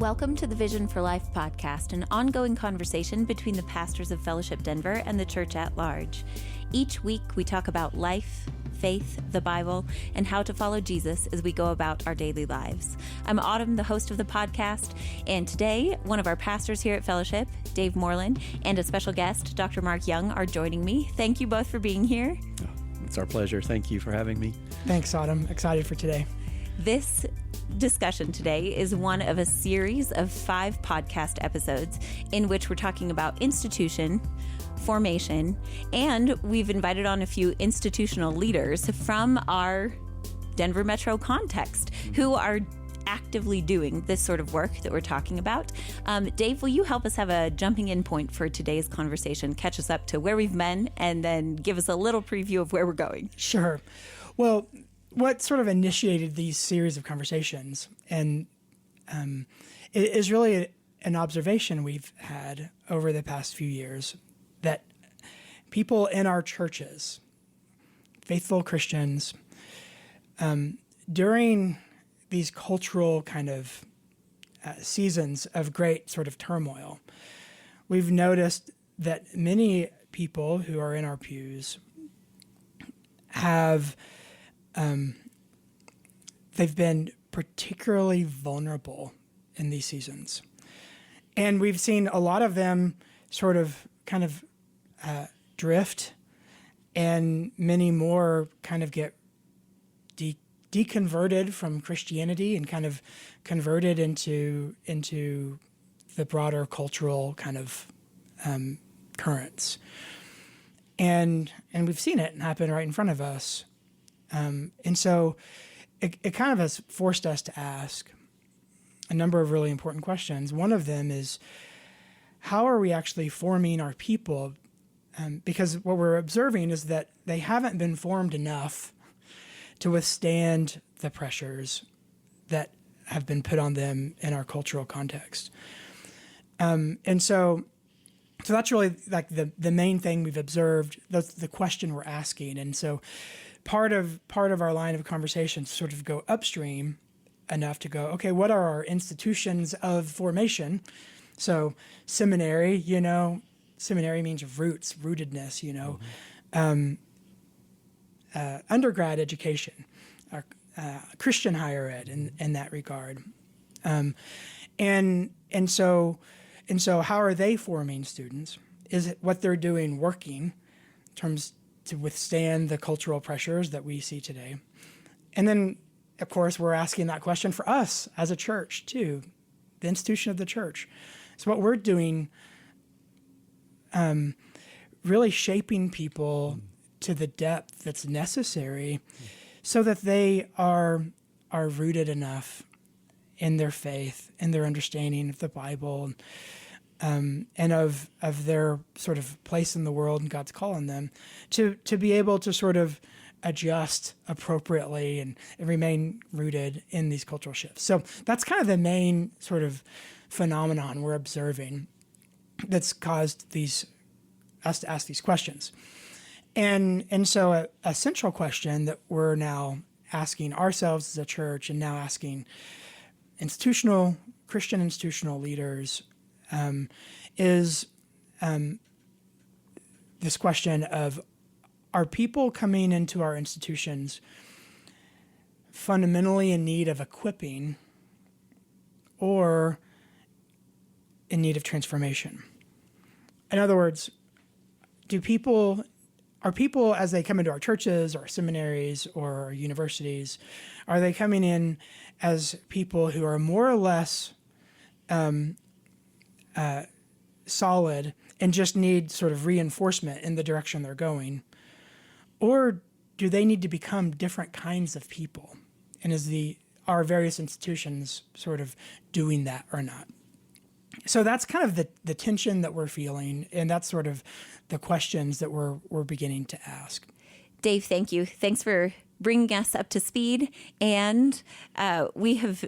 Welcome to the Vision for Life podcast, an ongoing conversation between the pastors of Fellowship Denver and the church at large. Each week, we talk about life, faith, the Bible, and how to follow Jesus as we go about our daily lives. I'm Autumn, the host of the podcast, and today, one of our pastors here at Fellowship, Dave Moreland, and a special guest, Dr. Mark Young, are joining me. Thank you both for being here. It's our pleasure. Thank you for having me. Thanks, Autumn. Excited for today. This discussion today is one of a series of 5 podcast episodes in which we're talking about institution, formation, and we've invited on a few institutional leaders from our Denver Metro context who are actively doing this sort of work that we're talking about. Dave, will you help us have a jumping in point for today's conversation, catch us up to where we've been, and then give us a little preview of where we're going? Sure. Well, what sort of initiated these series of conversations, and it is really an observation we've had over the past few years, that people in our churches, faithful Christians, during these cultural kind of seasons of great sort of turmoil, we've noticed that many people who are in our pews have they've been particularly vulnerable in these seasons. And we've seen a lot of them sort of kind of drift, and many more kind of get deconverted from Christianity and kind of converted into the broader cultural kind of currents. And we've seen it happen right in front of us. And so it kind of has forced us to ask a number of really important questions. One of them is, how are we actually forming our people? Because what we're observing is that they haven't been formed enough to withstand the pressures that have been put on them in our cultural context. And so that's really like the main thing we've observed. That's the question we're asking. And so part of our line of conversation sort of go upstream enough to go, okay, what are our institutions of formation? So seminary, seminary means roots, rootedness, undergrad education, Christian higher ed in that regard. And so how are they forming students? Is it what they're doing working in terms to withstand the cultural pressures that we see today? And then, of course, we're asking that question for us as a church too, the institution of the church. So what we're doing, really shaping people to the depth that's necessary so that they are rooted enough in their faith, in their understanding of the Bible, and of their sort of place in the world and God's call on them, to be able to sort of adjust appropriately and remain rooted in these cultural shifts. So that's kind of the main sort of phenomenon we're observing that's caused us to ask these questions. And so a central question that we're now asking ourselves as a church, and now asking Christian institutional leaders, is this question of, are people coming into our institutions fundamentally in need of equipping or in need of transformation? In other words, are people, as they come into our churches or seminaries or our universities, are they coming in as people who are more or less solid and just need sort of reinforcement in the direction they're going? Or do they need to become different kinds of people? And are various institutions sort of doing that or not? So that's kind of the tension that we're feeling, and that's sort of the questions that we're beginning to ask. Dave, thank you. Thanks for bringing us up to speed. And we have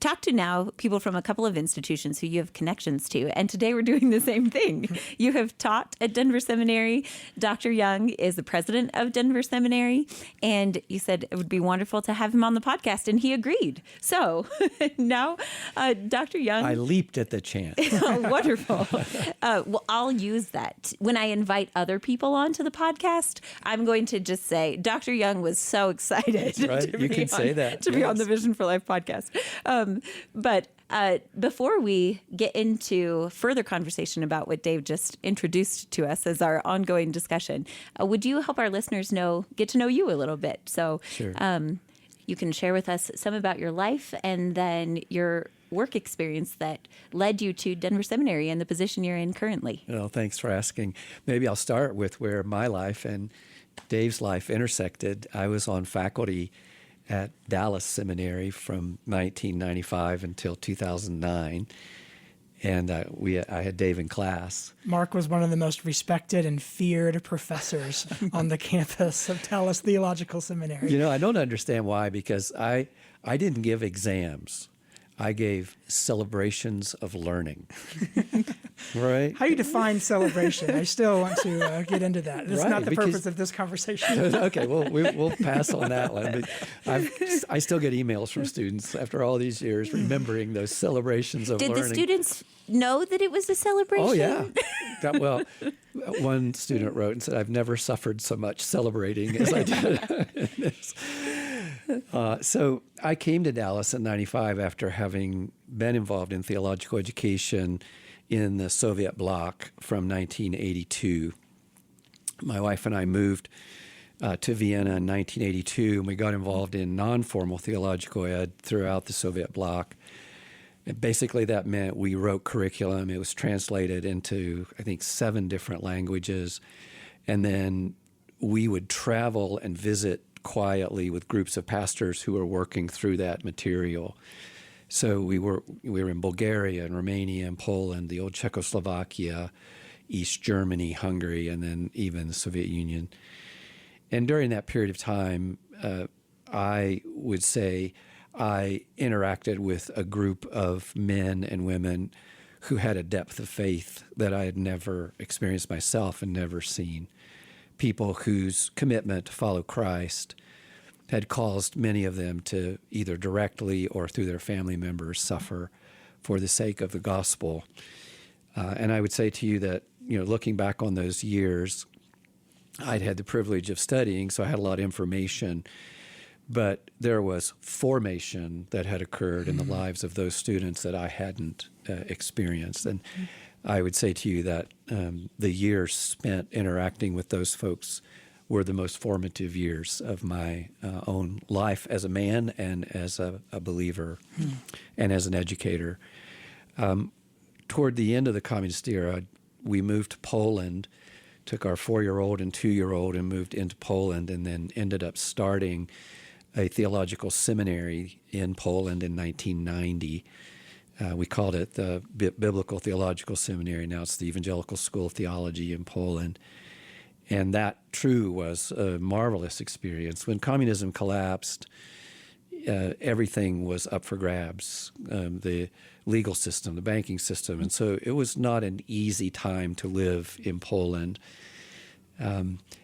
talked to now people from a couple of institutions who you have connections to, and today we're doing the same thing. You have taught at Denver Seminary. Dr. Young is the president of Denver Seminary, and you said it would be wonderful to have him on the podcast, and he agreed. So now, Dr. Young. I leaped at the chance. Oh, wonderful. Well, I'll use that. When I invite other people onto the podcast, I'm going to just say, Dr. Young was so excited. That's right. You can say that. To be on the Vision for Life podcast. But before we get into further conversation about what Dave just introduced to us as our ongoing discussion, would you help our listeners get to know you a little bit? So Sure. You can share with us some about your life and then your work experience that led you to Denver Seminary and the position you're in currently. Well, thanks for asking. Maybe I'll start with where my life and Dave's life intersected. I was on faculty at Dallas Seminary from 1995 until 2009. And I had Dave in class. Mark was one of the most respected and feared professors on the campus of Dallas Theological Seminary. You know, I don't understand why, because I didn't give exams. I gave celebrations of learning. Right? How you define celebration? I still want to get into that. It's Right, not the because- purpose of this conversation. Okay, well, we'll pass on that one. But I still get emails from students after all these years remembering those celebrations of Did learning. the students know that it was a celebration? Oh, yeah. Well, one student wrote and said, I've never suffered so much celebrating as I did in this. So I came to Dallas in 95 after having been involved in theological education in the Soviet bloc from 1982. My wife and I moved to Vienna in 1982, and we got involved in non-formal theological ed throughout the Soviet bloc. And basically, that meant we wrote curriculum. It was translated into, I think, 7 different languages. And then we would travel and visit quietly with groups of pastors who were working through that material. So we were in Bulgaria and Romania and Poland, the old Czechoslovakia, East Germany, Hungary, and then even the Soviet Union. And during that period of time, I would say I interacted with a group of men and women who had a depth of faith that I had never experienced myself and never seen. People whose commitment to follow Christ had caused many of them to either directly or through their family members suffer for the sake of the gospel. And I would say to you that, looking back on those years, I'd had the privilege of studying, so I had a lot of information. But there was formation that had occurred in the lives of those students that I hadn't experienced. And I would say to you that the years spent interacting with those folks were the most formative years of my own life as a man and as a believer and as an educator. Toward the end of the communist era, we moved to Poland, took our 4-year-old and 2-year-old and moved into Poland, and then ended up starting a theological seminary in Poland in 1990. We called it the Biblical Theological Seminary. Now it's the Evangelical School of Theology in Poland. And that, true, was a marvelous experience. When communism collapsed, everything was up for grabs, the legal system, the banking system. And so it was not an easy time to live in Poland.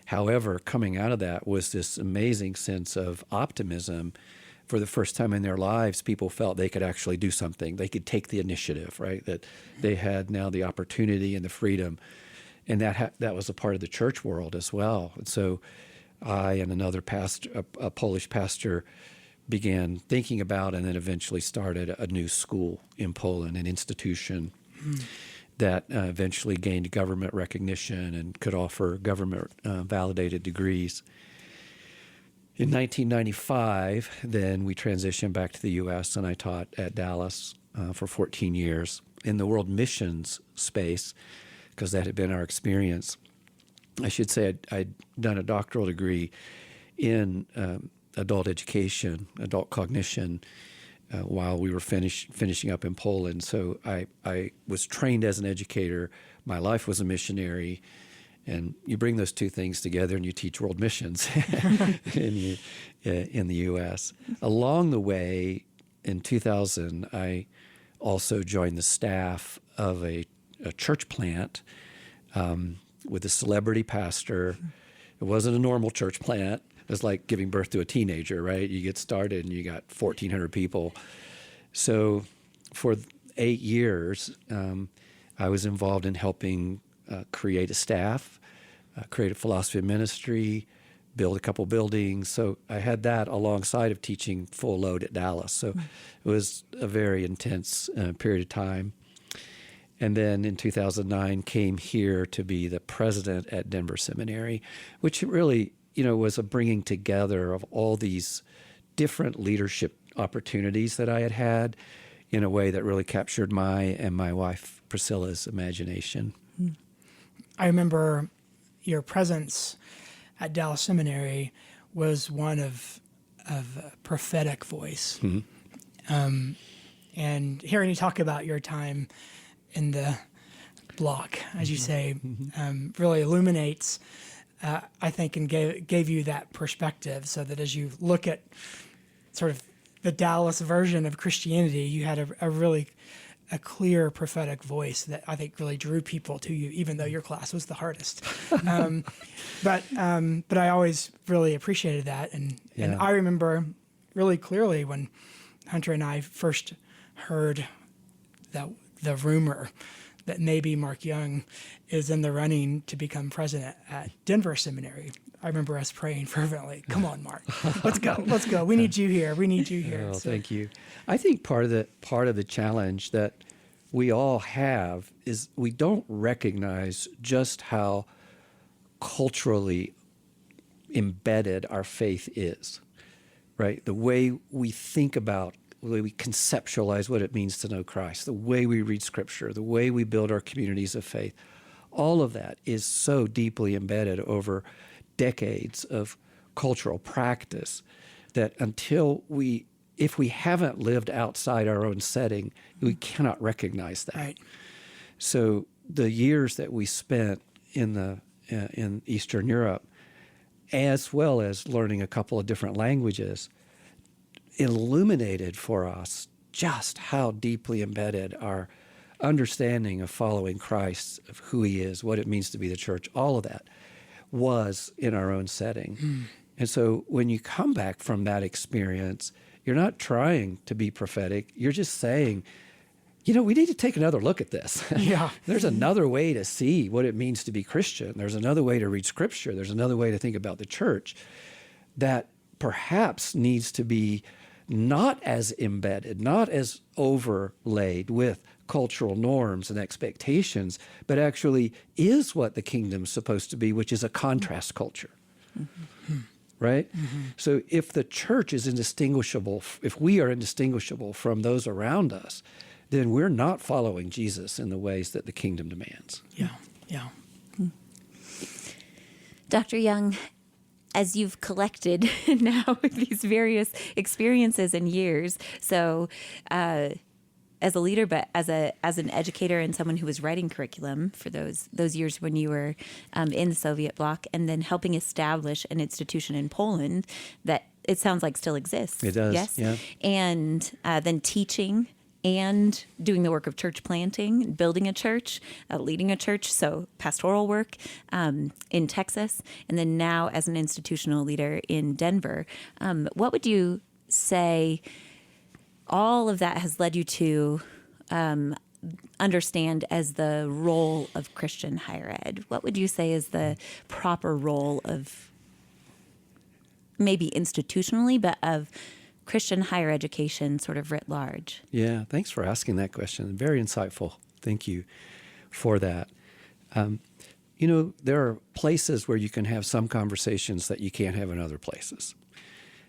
However, coming out of that was this amazing sense of optimism. For the first time in their lives, people felt they could actually do something. They could take the initiative, right? That they had now the opportunity and the freedom. And that was a part of the church world as well. And so I and another pastor, a Polish pastor, began thinking about and then eventually started a new school in Poland, an institution that eventually gained government recognition and could offer government validated degrees. In 1995, then we transitioned back to the U.S., and I taught at Dallas for 14 years in the world missions space, because that had been our experience. I should say I'd done a doctoral degree in adult education, adult cognition, while we were finishing up in Poland. So I was trained as an educator. My life was a missionary. And you bring those two things together and you teach world missions in the U.S. Along the way, in 2000, I also joined the staff of a church plant with a celebrity pastor. It wasn't a normal church plant. It was like giving birth to a teenager, right? You get started and you got 1,400 people. So for 8 years, I was involved in helping create a staff, create a philosophy of ministry, build a couple buildings. So I had that alongside of teaching full load at Dallas. So it was a very intense period of time. And then in 2009 came here to be the president at Denver Seminary, which really, was a bringing together of all these different leadership opportunities that I had had in a way that really captured my and my wife Priscilla's imagination. I remember your presence at Dallas Seminary was one of a prophetic voice. And hearing you talk about your time in the block, as you say, really illuminates, I think, and gave you that perspective, so that as you look at sort of the Dallas version of Christianity, you had a clear prophetic voice that I think really drew people to you, even though your class was the hardest. But I always really appreciated that. And I remember really clearly when Hunter and I first heard the rumor that maybe Mark Young is in the running to become president at Denver Seminary. I remember us praying fervently, come on, Mark, let's go. We need you here. Oh, thank you. I think part of the challenge that we all have is we don't recognize just how culturally embedded our faith is, right? The way we think about, the way we conceptualize what it means to know Christ, the way we read Scripture, the way we build our communities of faith, all of that is so deeply embedded over decades of cultural practice that if we haven't lived outside our own setting, we cannot recognize that. Right. So the years that we spent in Eastern Europe, as well as learning a couple of different languages, illuminated for us just how deeply embedded our understanding of following Christ, of who he is, what it means to be the church, all of that was in our own setting. And so when you come back from that experience, you're not trying to be prophetic. You're just saying, we need to take another look at this. Yeah. There's another way to see what it means to be Christian. There's another way to read Scripture. There's another way to think about the church that perhaps needs to be not as embedded, not as overlaid with cultural norms and expectations, but actually is what the kingdom's supposed to be, which is a contrast culture. Right? So if the church is indistinguishable, if we are indistinguishable from those around us, then we're not following Jesus in the ways that the kingdom demands. Yeah. Dr. Young, as you've collected now these various experiences and years, so as a leader, but as an educator and someone who was writing curriculum for those years when you were in the Soviet bloc, and then helping establish an institution in Poland that it sounds like still exists. It does, yes? yeah. And then teaching and doing the work of church planting, building a church, leading a church, so pastoral work in Texas, and then now as an institutional leader in Denver. What would you say all of that has led you to understand as the role of Christian higher ed? What would you say is the proper role of maybe institutionally, but of Christian higher education sort of writ large? Yeah, thanks for asking that question. Very insightful. Thank you for that. There are places where you can have some conversations that you can't have in other places.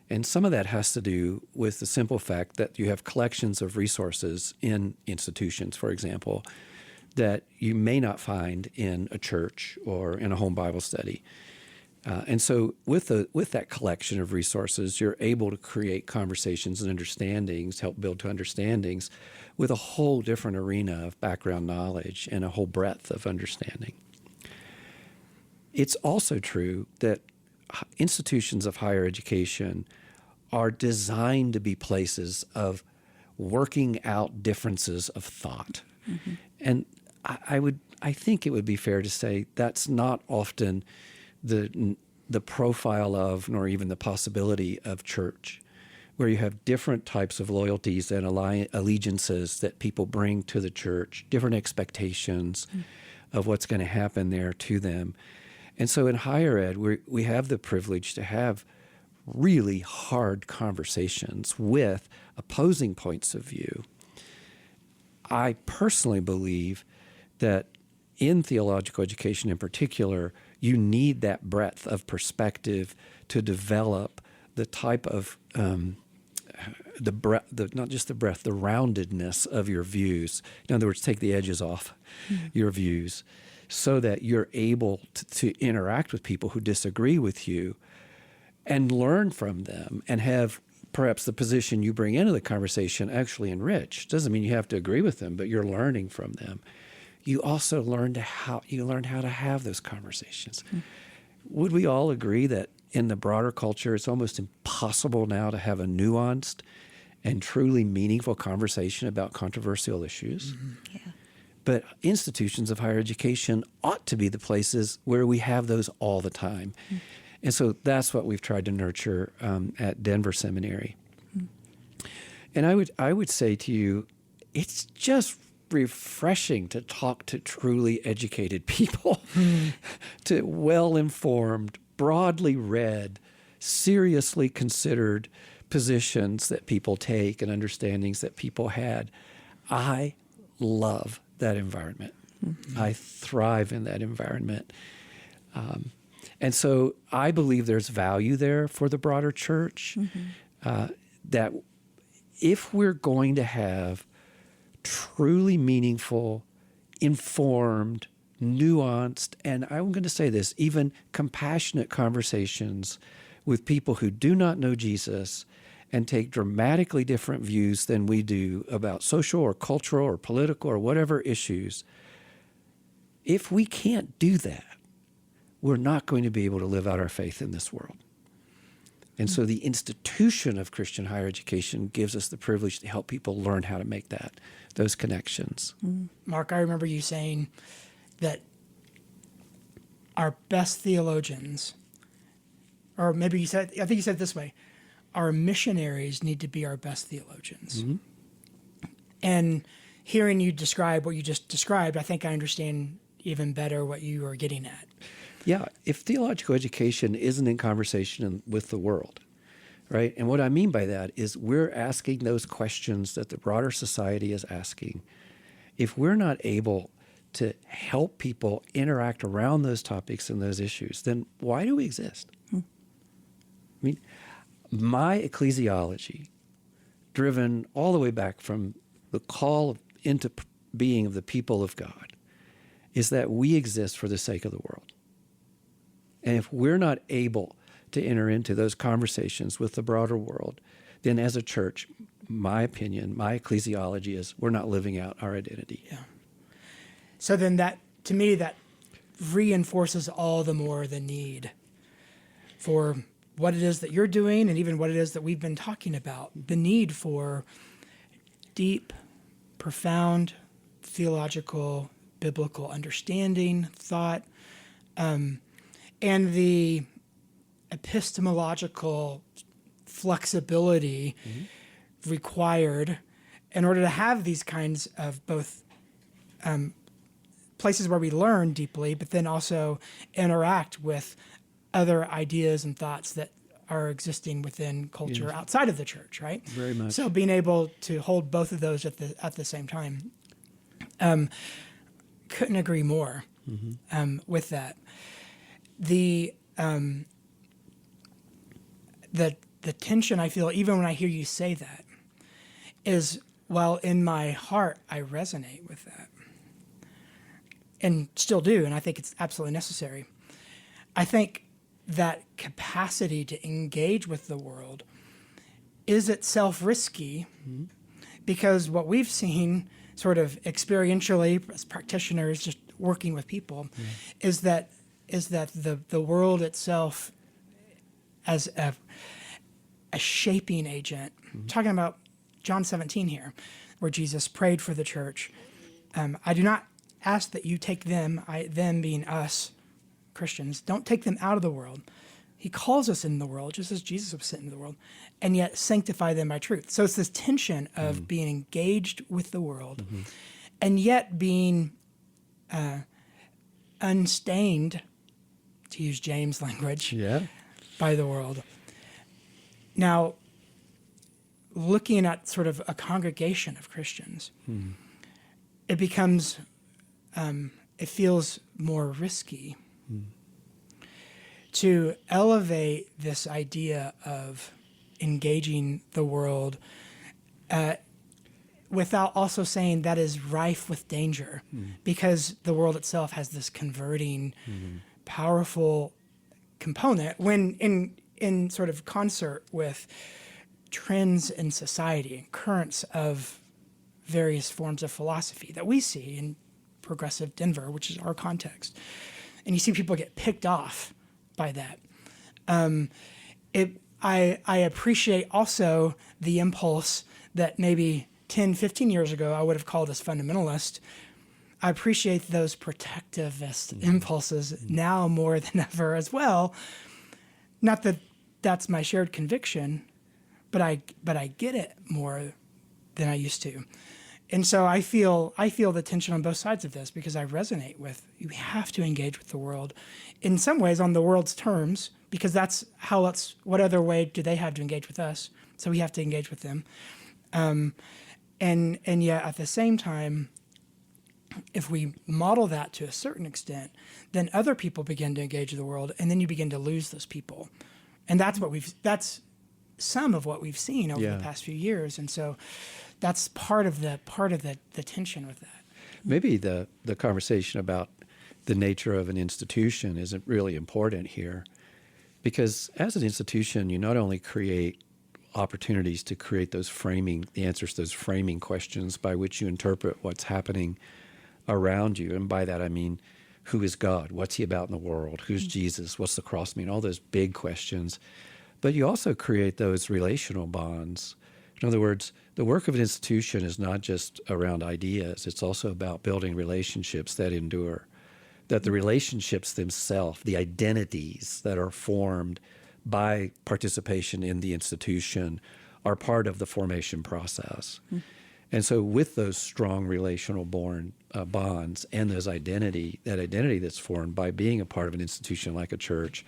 And some of that has to do with the simple fact that you have collections of resources in institutions, for example, that you may not find in a church or in a home Bible study. And so with that collection of resources, you're able to create conversations and understandings, help build to understandings with a whole different arena of background knowledge and a whole breadth of understanding. It's also true that institutions of higher education are designed to be places of working out differences of thought. And I think it would be fair to say that's not often the profile of, nor even the possibility of church, where you have different types of loyalties and allegiances that people bring to the church, different expectations of what's going to happen there to them. And so in higher ed, we have the privilege to have really hard conversations with opposing points of view. I personally believe that in theological education in particular, you need that breadth of perspective to develop the type of the roundedness of your views. In other words, take the edges off your views so that you're able to interact with people who disagree with you and learn from them and have perhaps the position you bring into the conversation actually enriched. Doesn't mean you have to agree with them, but you're learning from them. You also learn how to have those conversations. Would we all agree that in the broader culture, it's almost impossible now to have a nuanced and truly meaningful conversation about controversial issues? Yeah. But institutions of higher education ought to be the places where we have those all the time. And so that's what we've tried to nurture at Denver Seminary. And I would say to you, it's just refreshing to talk to truly educated people, to well-informed, broadly read, seriously considered positions that people take and understandings that people had. I love that environment. I thrive in that environment. And so I believe there's value there for the broader church, that if we're going to have truly meaningful, informed, nuanced, and I'm going to say this, even compassionate conversations with people who do not know Jesus and take dramatically different views than we do about social or cultural or political or whatever issues, if we can't do that, we're not going to be able to live out our faith in this world. And so the institution of Christian higher education gives us the privilege to help people learn how to make those connections. Mark, I remember you saying that our best theologians, or maybe I think you said it this way, our missionaries need to be our best theologians. And hearing you describe what you just described, I think I understand even better what you are getting at. Yeah, if theological education isn't in conversation with the world, right? And what I mean by that is we're asking those questions that the broader society is asking. If we're not able to help people interact around those topics and those issues, then why do we exist? I mean, my ecclesiology, driven all the way back from the call into being of the people of God, is that we exist for the sake of the world. And if we're not able to enter into those conversations with the broader world, then as a church, my opinion, my ecclesiology is we're not living out our identity. Yeah. So then that, to me, that reinforces all the more the need for what it is that you're doing and even what it is that we've been talking about, the need for deep, profound, theological, biblical understanding, thought, and the epistemological flexibility required in order to have these kinds of both places where we learn deeply, but then also interact with other ideas and thoughts that are existing within culture outside of the church, right? Very much. So being able to hold both of those at the same time. Couldn't agree more with that. The tension I feel, even when I hear you say that, is, well, in my heart, I resonate with that. And still do, and I think it's absolutely necessary. I think that capacity to engage with the world is itself risky because what we've seen sort of experientially as practitioners just working with people is that the world itself as a shaping agent, talking about John 17 here, where Jesus prayed for the church. I do not ask that you take them, them being us, Christians, don't take them out of the world. He calls us in the world, just as Jesus was sent into the world, and yet sanctify them by truth. So it's this tension of being engaged with the world, and yet being unstained, to use James' language, by the world. Now, looking at sort of a congregation of Christians, it becomes, it feels more risky to elevate this idea of engaging the world without also saying that is rife with danger, because the world itself has this converting, powerful component when in sort of concert with trends in society and currents of various forms of philosophy that we see in progressive Denver, which is our context. And you see people get picked off by that. I appreciate also the impulse that maybe 10, 15 years ago I would have called as fundamentalist. I appreciate those protectivist impulses now more than ever as well. Not that that's my shared conviction, but I get it more than I used to. And so I feel the tension on both sides of this, because I resonate with, you have to engage with the world in some ways on the world's terms, because that's how else, what other way do they have to engage with us? So we have to engage with them. And yet at the same time, if we model that to a certain extent, then other people begin to engage the world, and then you begin to lose those people. And that's some of what we've seen over the past few years. And so that's part of the tension with that. Maybe the conversation about the nature of an institution isn't really important here, because as an institution, you not only create opportunities to create the answers to those framing questions by which you interpret what's happening around you. And by that, I mean, who is God? What's he about in the world? Who's Jesus? What's the cross mean? All those big questions. But you also create those relational bonds. In other words, the work of an institution is not just around ideas. It's also about building relationships that endure, that the relationships themselves, the identities that are formed by participation in the institution, are part of the formation process. And so with those strong relational bonds and that identity that's formed by being a part of an institution like a church,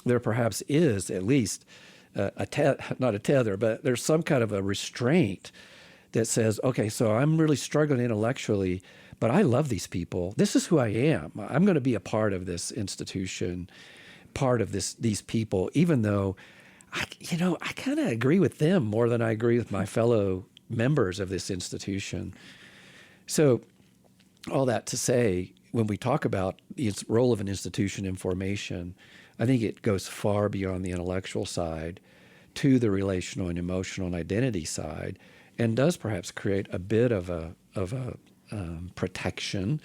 there perhaps is at least not a tether, but there's some kind of a restraint that says, okay, so I'm really struggling intellectually, but I love these people. This is who I am. I'm going to be a part of this institution, part of these people, even though I kind of agree with them more than I agree with my fellow members of this institution. So all that to say, when we talk about the role of an institution in formation, I think it goes far beyond the intellectual side to the relational and emotional and identity side, and does perhaps create a bit of a protection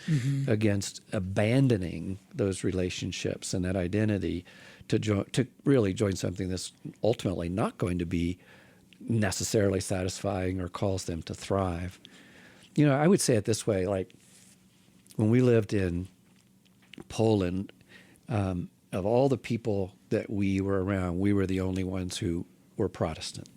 against abandoning those relationships and that identity to really join something that's ultimately not going to be necessarily satisfying or cause them to thrive. I would say it this way, like when we lived in Poland, of all the people that we were around, we were the only ones who were Protestant.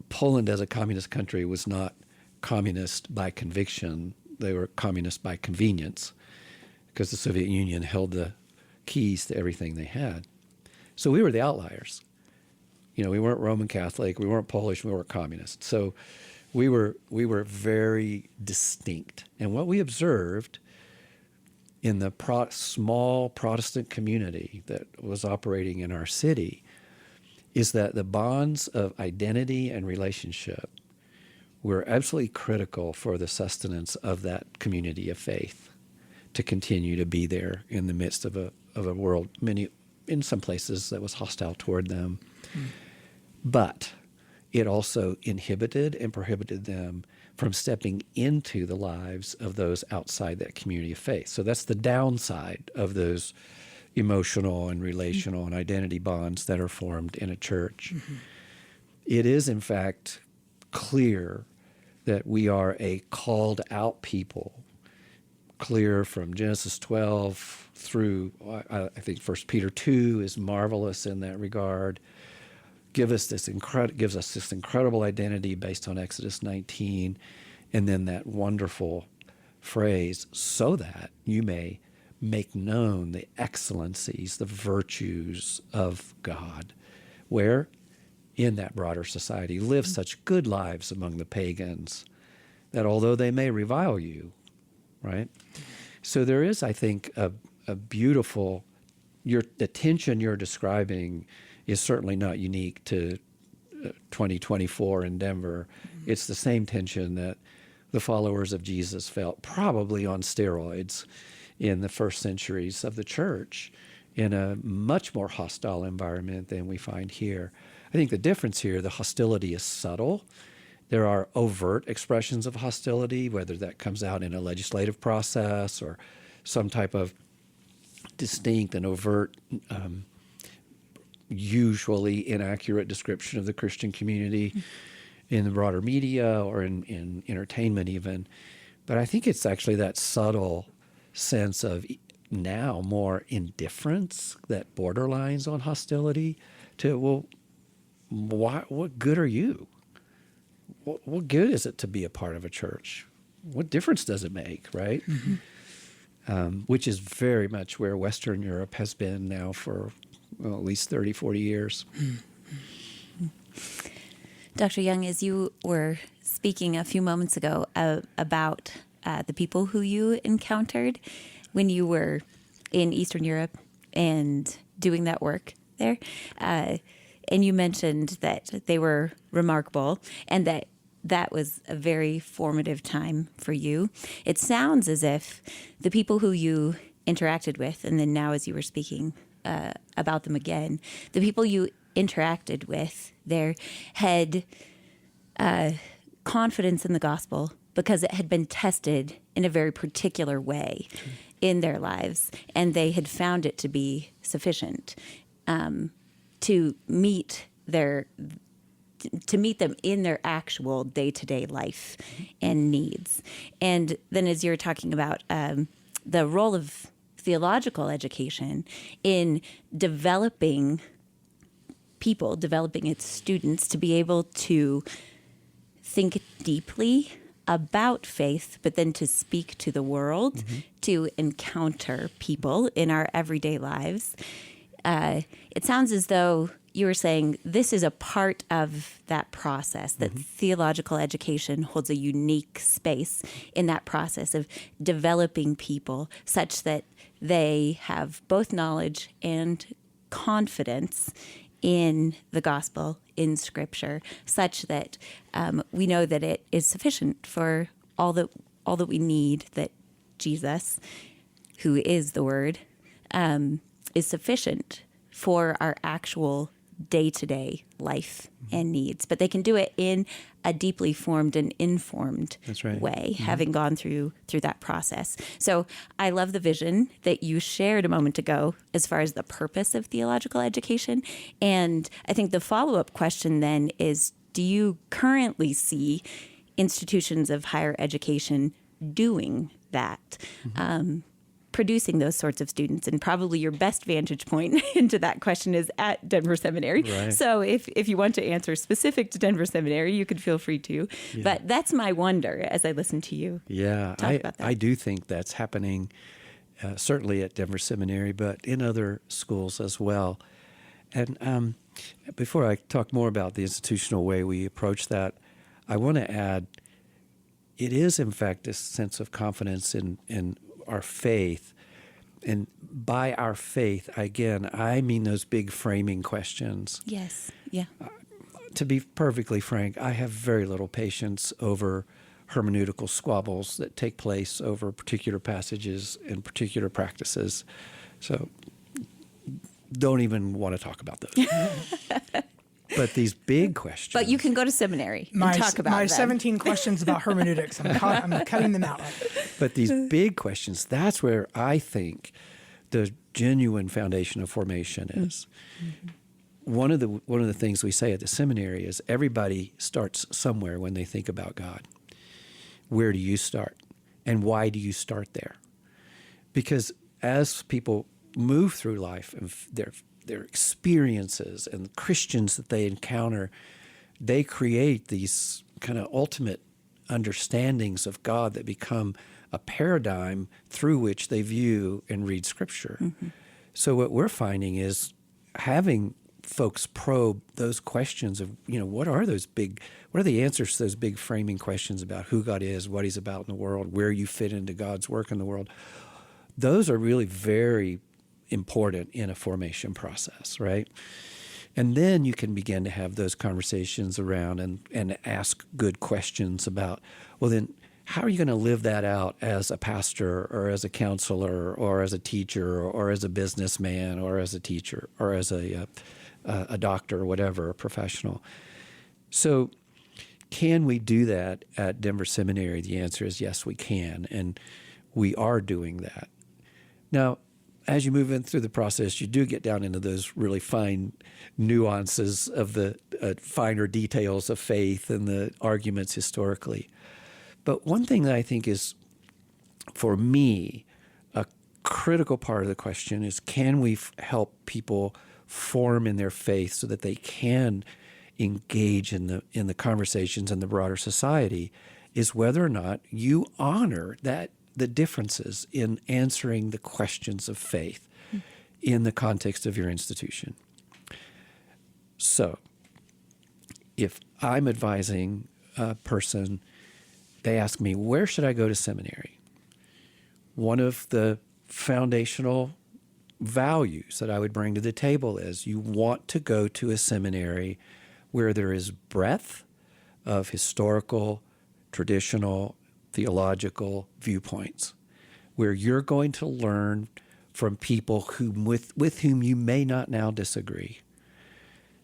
Poland as a communist country was not communist by conviction. They were communist by convenience, because the Soviet Union held the keys to everything they had. So we were the outliers. We weren't Roman Catholic, we weren't Polish, we weren't communist. So we were very distinct. And what we observed in the small Protestant community that was operating in our city is that the bonds of identity and relationship were absolutely critical for the sustenance of that community of faith to continue to be there in the midst of a world, in some places, that was hostile toward them. But it also inhibited and prohibited them from stepping into the lives of those outside that community of faith. So that's the downside of those emotional and relational and identity bonds that are formed in a church. it is, in fact, clear that we are a called out people, clear from Genesis 12 through, I think 1 Peter 2 is marvelous in that regard. Gives us this incredible identity based on Exodus 19, and then that wonderful phrase, so that you may make known the excellencies, the virtues of God, where in that broader society live such good lives among the pagans that although they may revile you, right? So there is, I think, a beautiful, the tension you're describing is certainly not unique to 2024 in Denver. It's the same tension that the followers of Jesus felt, probably on steroids, in the first centuries of the church, in a much more hostile environment than we find here. I think the difference here, the hostility is subtle. There are overt expressions of hostility, whether that comes out in a legislative process or some type of distinct and overt, usually inaccurate description of the Christian community in the broader media or in entertainment even. But I think it's actually that subtle sense of now more indifference that borderlines on hostility to, well, what good are you? What good is it to be a part of a church? What difference does it make, right? Which is very much where Western Europe has been now for at least 30, 40 years. Dr. Young, as you were speaking a few moments ago about the people who you encountered when you were in Eastern Europe and doing that work there, and you mentioned that they were remarkable and that was a very formative time for you. It sounds as if the people who you interacted with, and then now as you were speaking about them again, the people you interacted with there had confidence in the gospel because it had been tested in a very particular way in their lives, and they had found it to be sufficient to meet them in their actual day-to-day life and needs. And then as you're talking about the role of theological education in developing people, developing its students to be able to think deeply about faith, but then to speak to the world, to encounter people in our everyday lives. It sounds as though you were saying this is a part of that process, that theological education holds a unique space in that process of developing people such that they have both knowledge and confidence in the gospel, in Scripture, such that we know that it is sufficient for all that we need, that Jesus, who is the Word, is sufficient for our actual day-to-day life and needs. But they can do it in a deeply formed and informed way, having gone through that process. So I love the vision that you shared a moment ago as far as the purpose of theological education. And I think the follow-up question then is, do you currently see institutions of higher education doing that? Producing those sorts of students, and probably your best vantage point into that question is at Denver Seminary. Right. So if you want to answer specific to Denver Seminary, you could feel free to. Yeah. But that's my wonder as I listen to you. Yeah, I do think that's happening, certainly at Denver Seminary, but in other schools as well. And before I talk more about the institutional way we approach that, I want to add, it is in fact a sense of confidence in our faith. And by our faith, again, I mean those big framing questions. Yes, yeah. To be perfectly frank, I have very little patience over hermeneutical squabbles that take place over particular passages and particular practices. So don't even want to talk about those. But these big questions. But you can go to seminary and talk about my them. 17 questions about hermeneutics. I'm cutting them out. But these big questions, that's where I think the genuine foundation of formation is. one of the things we say at the seminary is everybody starts somewhere when they think about God. Where do you start? And why do you start there? Because as people move through life and their experiences and the Christians that they encounter, they create these kind of ultimate understandings of God that become a paradigm through which they view and read Scripture. Mm-hmm. So what we're finding is having folks probe those questions of, what are the answers to those big framing questions about who God is, what he's about in the world, where you fit into God's work in the world. Those are really very important in a formation process, right? And then you can begin to have those conversations around and ask good questions about, well, then how are you going to live that out as a pastor or as a counselor or as a teacher or as a businessman or as a teacher or as a doctor or whatever, a professional? So can we do that at Denver Seminary? The answer is yes, we can, and we are doing that. Now, as you move in through the process, you do get down into those really fine nuances of the finer details of faith and the arguments historically. But one thing that I think is, for me, a critical part of the question is, can we help people form in their faith so that they can engage in the conversations in the broader society, is whether or not you honor the differences in answering the questions of faith in the context of your institution. So if I'm advising a person, they ask me, where should I go to seminary? One of the foundational values that I would bring to the table is you want to go to a seminary where there is breadth of historical, traditional, theological viewpoints, where you're going to learn from people with whom you may not now disagree.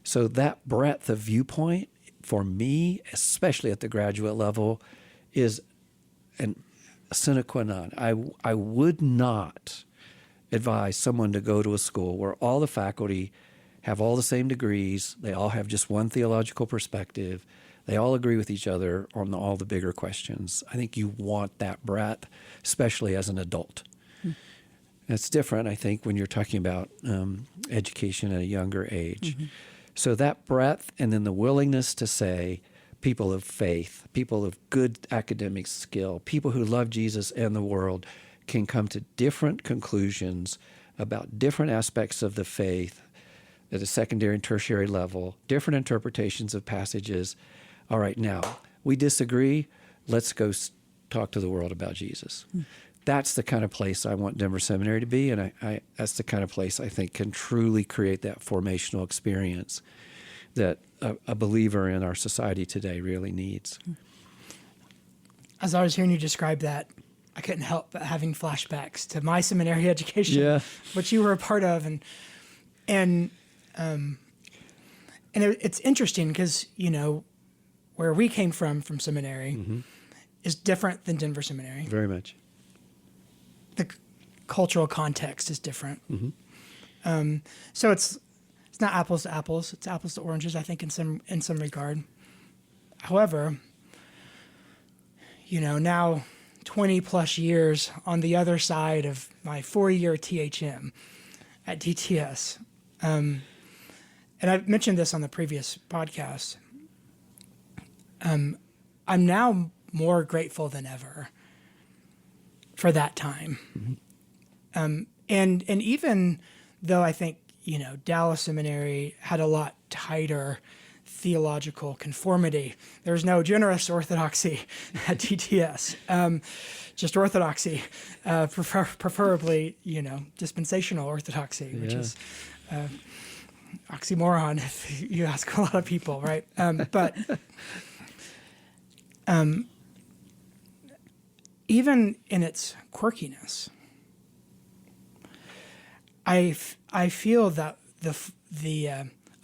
So that breadth of viewpoint, for me, especially at the graduate level, is a sine qua non. I would not advise someone to go to a school where all the faculty have all the same degrees, they all have just one theological perspective, they all agree with each other on all the bigger questions. I think you want that breadth, especially as an adult. It's different, I think, when you're talking about education at a younger age. Mm-hmm. So that breadth, and then the willingness to say, people of faith, people of good academic skill, people who love Jesus and the world can come to different conclusions about different aspects of the faith at a secondary and tertiary level, different interpretations of passages. All right, now, we disagree. Let's go talk to the world about Jesus. That's the kind of place I want Denver Seminary to be, and that's the kind of place I think can truly create that formational experience that a believer in our society today really needs. As I was hearing you describe that, I couldn't help but having flashbacks to my seminary education, which you were a part of, and it's interesting because where we came from seminary, mm-hmm. is different than Denver Seminary. Very much. The cultural context is different. Mm-hmm. So it's not apples to apples. It's apples to oranges, I think, in some regard. However, now 20 plus years on the other side of my 4-year THM at DTS, and I've mentioned this on the previous podcast, I'm now more grateful than ever for that time. Mm-hmm. And even though I think, Dallas Seminary had a lot tighter theological conformity, there's no generous orthodoxy at DTS, just orthodoxy, preferably, dispensational orthodoxy, which is oxymoron if you ask a lot of people, right? But even in its quirkiness, I feel that the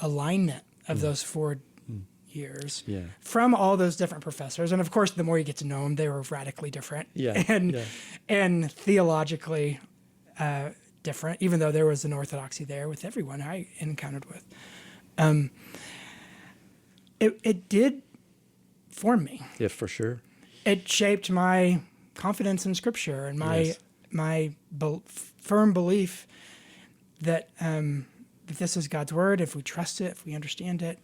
alignment of those 4 years from all those different professors, and of course, the more you get to know them, they were radically different and theologically different, even though there was an orthodoxy there with everyone I encountered with. It did form me. Yeah, for sure. It shaped my confidence in Scripture and my firm belief that that this is God's word. If we trust it, if we understand it,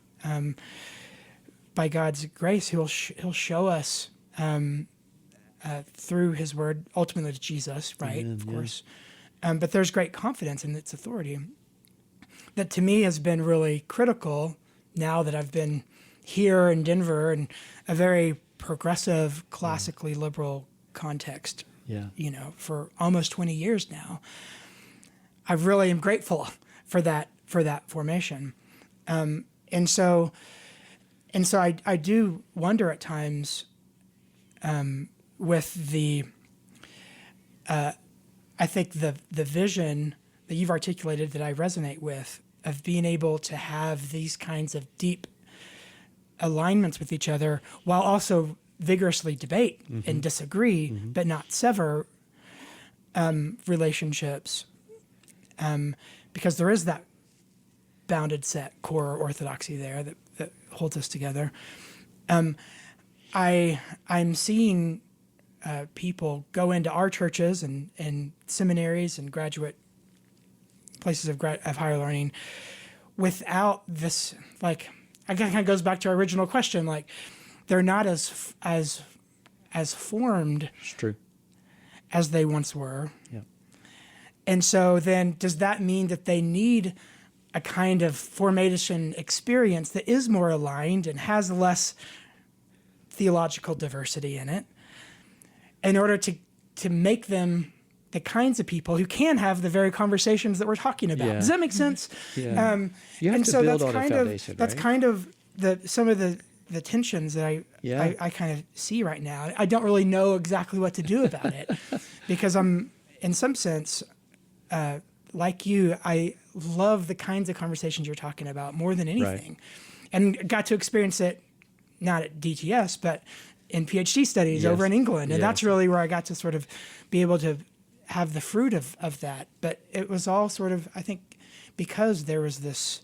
by God's grace, He'll show us through His word, ultimately to Jesus, right? Amen, of course. But there's great confidence in its authority that to me has been really critical now that I've been here in Denver in a very progressive, classically liberal context, for almost 20 years now. I really am grateful for that formation. And so I do wonder at times with the I think the vision that you've articulated that I resonate with of being able to have these kinds of deep alignments with each other while also vigorously debate and disagree, but not sever relationships, because there is that bounded set core orthodoxy there that holds us together. I'm seeing people go into our churches and seminaries and graduate places of higher learning without this, like, I guess it kind of goes back to our original question, like they're not as formed It's true. as they once were. Yeah. And so then does that mean that they need a kind of formation experience that is more aligned and has less theological diversity in it in order to make them the kinds of people who can have the very conversations that we're talking about? Yeah. Does that make sense? Yeah. You have to build on a foundation, that's right? kind of some of the tensions that I kind of see right now. I don't really know exactly what to do about it because I'm, in some sense, like you, I love the kinds of conversations you're talking about more than anything, and got to experience it not at DTS, but in PhD studies over in England. And that's really where I got to sort of be able to have the fruit of that. But it was all sort of, I think, because there was this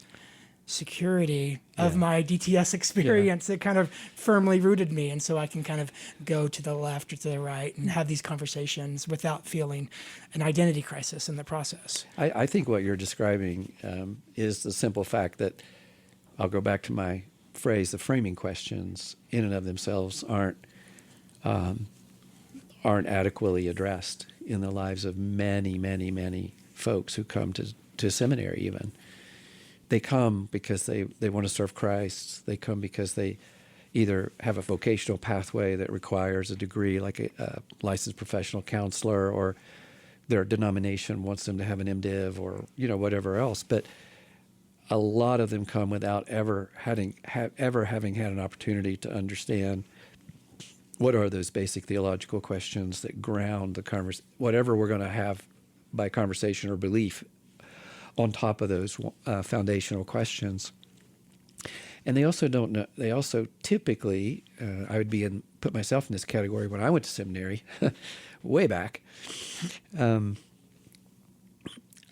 security of my DTS experience that kind of firmly rooted me. And so I can kind of go to the left or to the right and have these conversations without feeling an identity crisis in the process. I think what you're describing is the simple fact that, I'll go back to my phrase, the framing questions in and of themselves aren't adequately addressed in the lives of many, many, many folks who come to seminary even. They come because they want to serve Christ. They come because they either have a vocational pathway that requires a degree like a licensed professional counselor, or their denomination wants them to have an MDiv or whatever else. But a lot of them come without ever having had an opportunity to understand what are those basic theological questions that ground the whatever we're going to have by conversation or belief on top of those foundational questions. And they also don't know. They also typically, I would put myself in this category when I went to seminary, way back. I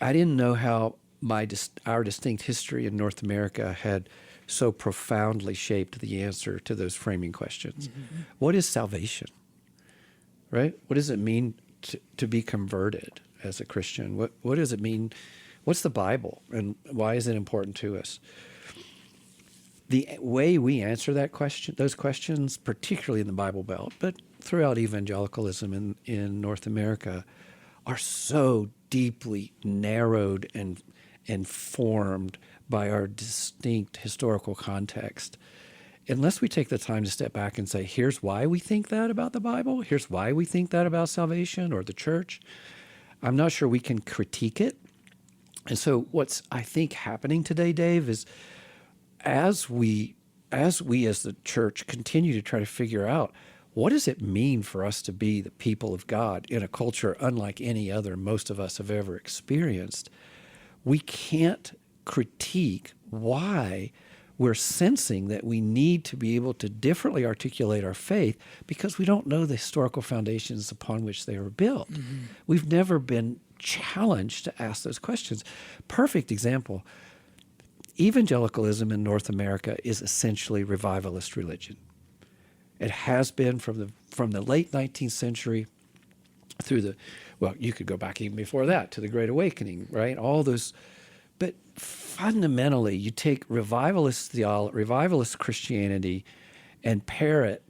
didn't know how our distinct history in North America had so profoundly shaped the answer to those framing questions. Mm-hmm. What is salvation? Right? What does it mean to be converted as a Christian? What does it mean? What's the Bible, and why is it important to us? The way we answer those questions, particularly in the Bible Belt, but throughout evangelicalism in North America, are so deeply narrowed and formed by our distinct historical context. Unless we take the time to step back and say, here's why we think that about the Bible, here's why we think that about salvation or the church, I'm not sure we can critique it. And so what's, I think, happening today, Dave, is as we as the church continue to try to figure out what does it mean for us to be the people of God in a culture unlike any other most of us have ever experienced, we can't critique why we're sensing that we need to be able to differently articulate our faith because we don't know the historical foundations upon which they were built. Mm-hmm. We've never been challenged to ask those questions. Perfect example. evangelicalism in North America is essentially revivalist religion. It has been from the late 19th century through you could go back even before that to the Great Awakening, right? All those, but fundamentally, you take revivalist theology, revivalist Christianity, and pair it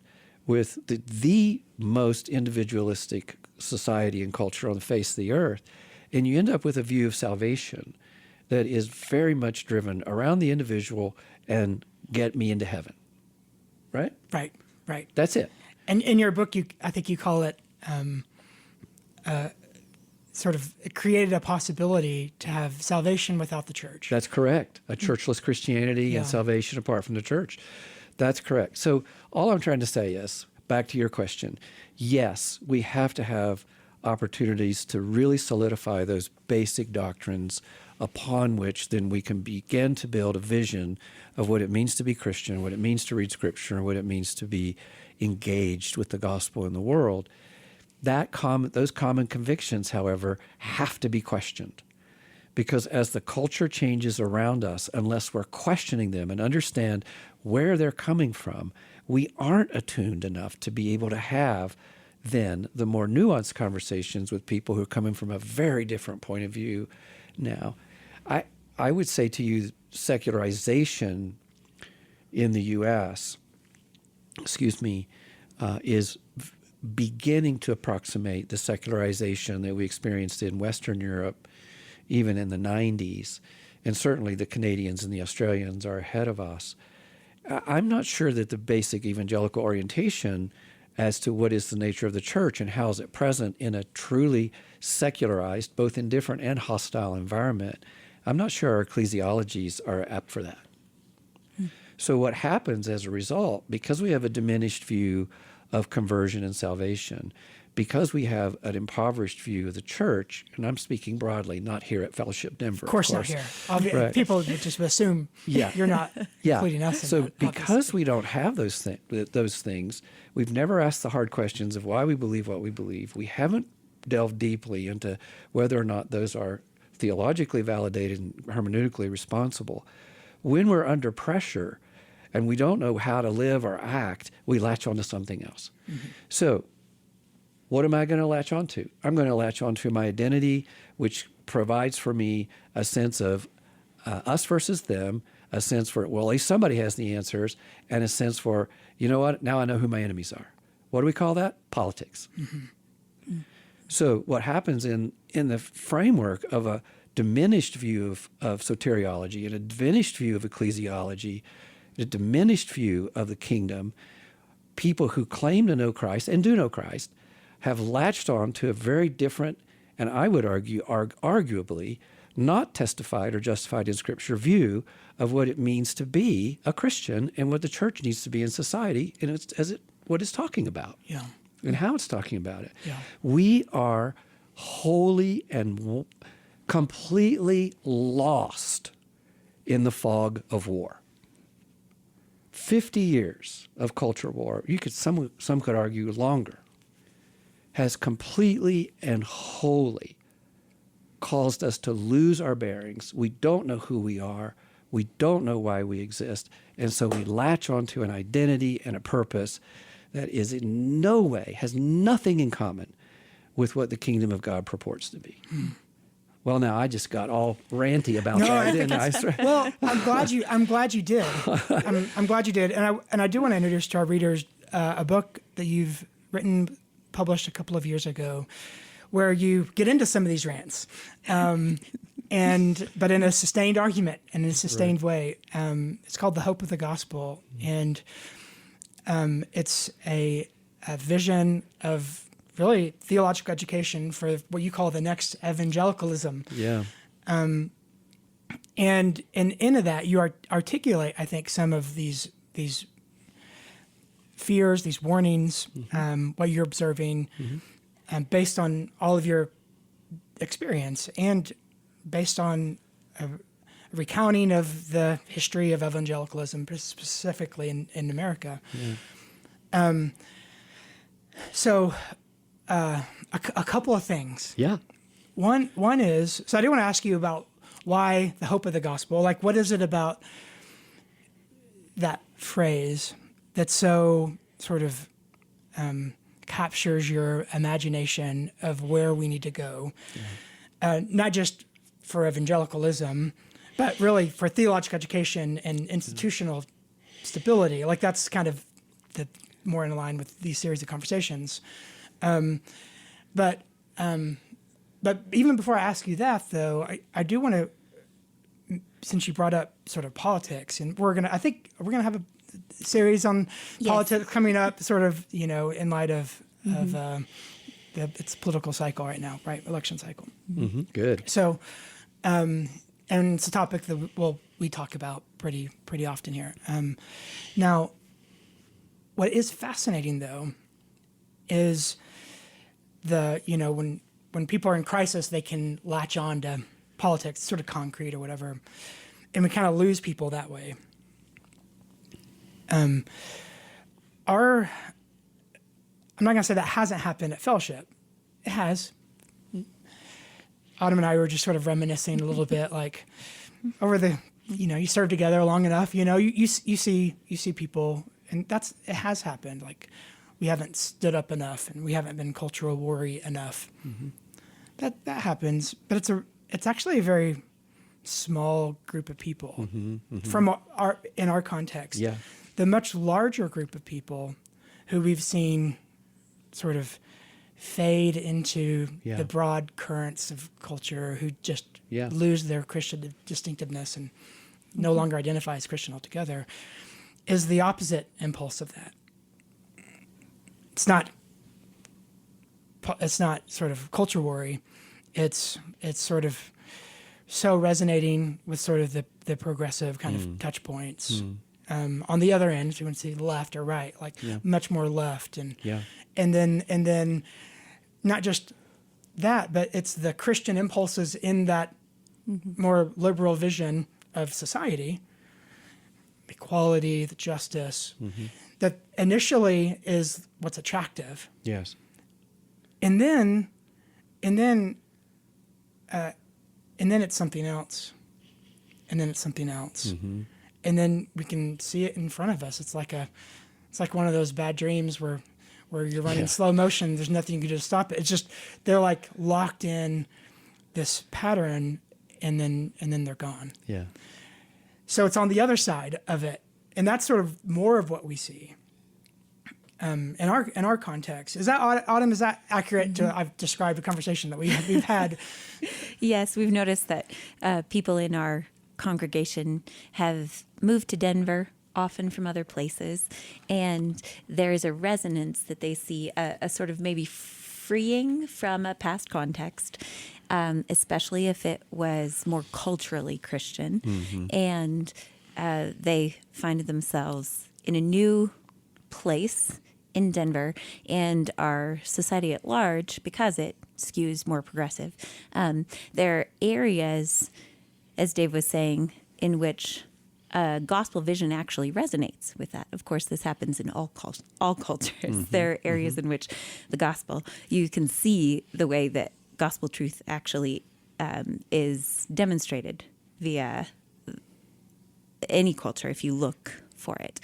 with the most individualistic society and culture on the face of the earth, and you end up with a view of salvation that is very much driven around the individual and get me into heaven, right? Right. That's it. And in your book, I think you call it sort of it created a possibility to have salvation without the church. That's correct. A churchless Christianity and salvation apart from the church. That's correct. So all I'm trying to say is, back to your question, yes, we have to have opportunities to really solidify those basic doctrines upon which then we can begin to build a vision of what it means to be Christian, what it means to read Scripture, and what it means to be engaged with the gospel in the world. Those common convictions, however, have to be questioned. Because as the culture changes around us, unless we're questioning them and understand where they're coming from, we aren't attuned enough to be able to have then the more nuanced conversations with people who are coming from a very different point of view now. I would say to you, secularization in the U.S., is beginning to approximate the secularization that we experienced in Western Europe, even in the 90s. And certainly the Canadians and the Australians are ahead of us. I'm not sure that the basic evangelical orientation as to what is the nature of the church and how is it present in a truly secularized, both indifferent and hostile environment, I'm not sure our ecclesiologies are apt for that. So what happens as a result, because we have a diminished view of conversion and salvation, because we have an impoverished view of the church, and I'm speaking broadly, not here at Fellowship Denver. Of course. Not here. Right. People would just assume you're not including us in so that, because obviously. we don't have those things, we've never asked the hard questions of why we believe what we believe. We haven't delved deeply into whether or not those are theologically validated and hermeneutically responsible. When we're under pressure and we don't know how to live or act, we latch onto something else. Mm-hmm. So what am I going to latch onto? I'm going to latch onto my identity, which provides for me a sense of us versus them, a sense for, well, at least somebody has the answers, and a sense for, you know what, now I know who my enemies are. What do we call that? Politics. Mm-hmm. Mm-hmm. So what happens in the framework of a diminished view of soteriology and a diminished view of ecclesiology, a diminished view of the kingdom, people who claim to know Christ and do know Christ have latched on to a very different, and I would argue, arguably, not testified or justified in Scripture view of what it means to be a Christian and what the church needs to be in society, and what it's talking about. Yeah. And how it's talking about it. Yeah. We are wholly and completely lost in the fog of war. 50 years of cultural war, some could argue longer, has completely and wholly caused us to lose our bearings. We don't know who we are. We don't know why we exist. And so we latch onto an identity and a purpose that is in no way, has nothing in common with what the kingdom of God purports to be. Well, now I just got all ranty about that, didn't I? Well, I'm glad you did. I'm glad you did, and I do want to introduce to our readers a book that you've written, published a couple of years ago, where you get into some of these rants, but in a sustained argument and in a sustained way. It's called "The Hope of the Gospel," and it's a vision of really theological education for what you call the next evangelicalism. Yeah. And into that, you articulate, I think, some of these fears, these warnings, what you're observing, based on all of your experience and based on a recounting of the history of evangelicalism, specifically in America. Yeah. So a couple of things. Yeah. One is, so I do want to ask you about why the hope of the gospel? Like, what is it about that phrase that so sort of captures your imagination of where we need to go? Not just for evangelicalism, but really for theological education and institutional stability. Like, that's kind of the more in line with these series of conversations. But even before I ask you that, though, I do want to, since you brought up sort of politics, and I think we're gonna have a series on politics coming up, sort of, in light of its political cycle right now, right? Election cycle. Good. So, and it's a topic that we talk about pretty often here. Now, what is fascinating, though, is when people are in crisis, they can latch on to politics, sort of concrete or whatever, and we kind of lose people that way. I'm not going to say that hasn't happened at Fellowship. It has. Autumn and I were just sort of reminiscing a little bit, like over the, you serve together long enough, you see people, and it has happened. Like, we haven't stood up enough, and we haven't been cultural warrior enough. That happens, but it's actually a very small group of people from in our context. Yeah. The much larger group of people who we've seen sort of fade into the broad currents of culture, who just lose their Christian distinctiveness and no longer identify as Christian altogether, is the opposite impulse of that. It's not sort of culture worry. It's sort of so resonating with sort of the progressive kind of touch points. On the other end, if you want to see left or right, like much more left, and then not just that, but it's the Christian impulses in that more liberal vision of society, equality, the justice, that initially is what's attractive. Yes. And then it's something else, and then it's something else, and then we can see it in front of us. It's like one of those bad dreams where you're running slow motion. There's nothing you can do to stop it. It's just they're like locked in this pattern, and then they're gone. Yeah. So it's on the other side of it, and that's sort of more of what we see. In our context, is that Autumn? Is that accurate? I've described a conversation that we've had. Yes, we've noticed that people in our congregation have moved to Denver, often from other places, and there is a resonance that they see, a sort of maybe freeing from a past context, especially if it was more culturally Christian, and they find themselves in a new place in Denver, and our society at large, because it skews more progressive. There are areas, as Dave was saying, in which gospel vision actually resonates with that. Of course, this happens in all cultures. There are areas in which the gospel, you can see the way that gospel truth actually is demonstrated via any culture if you look for it.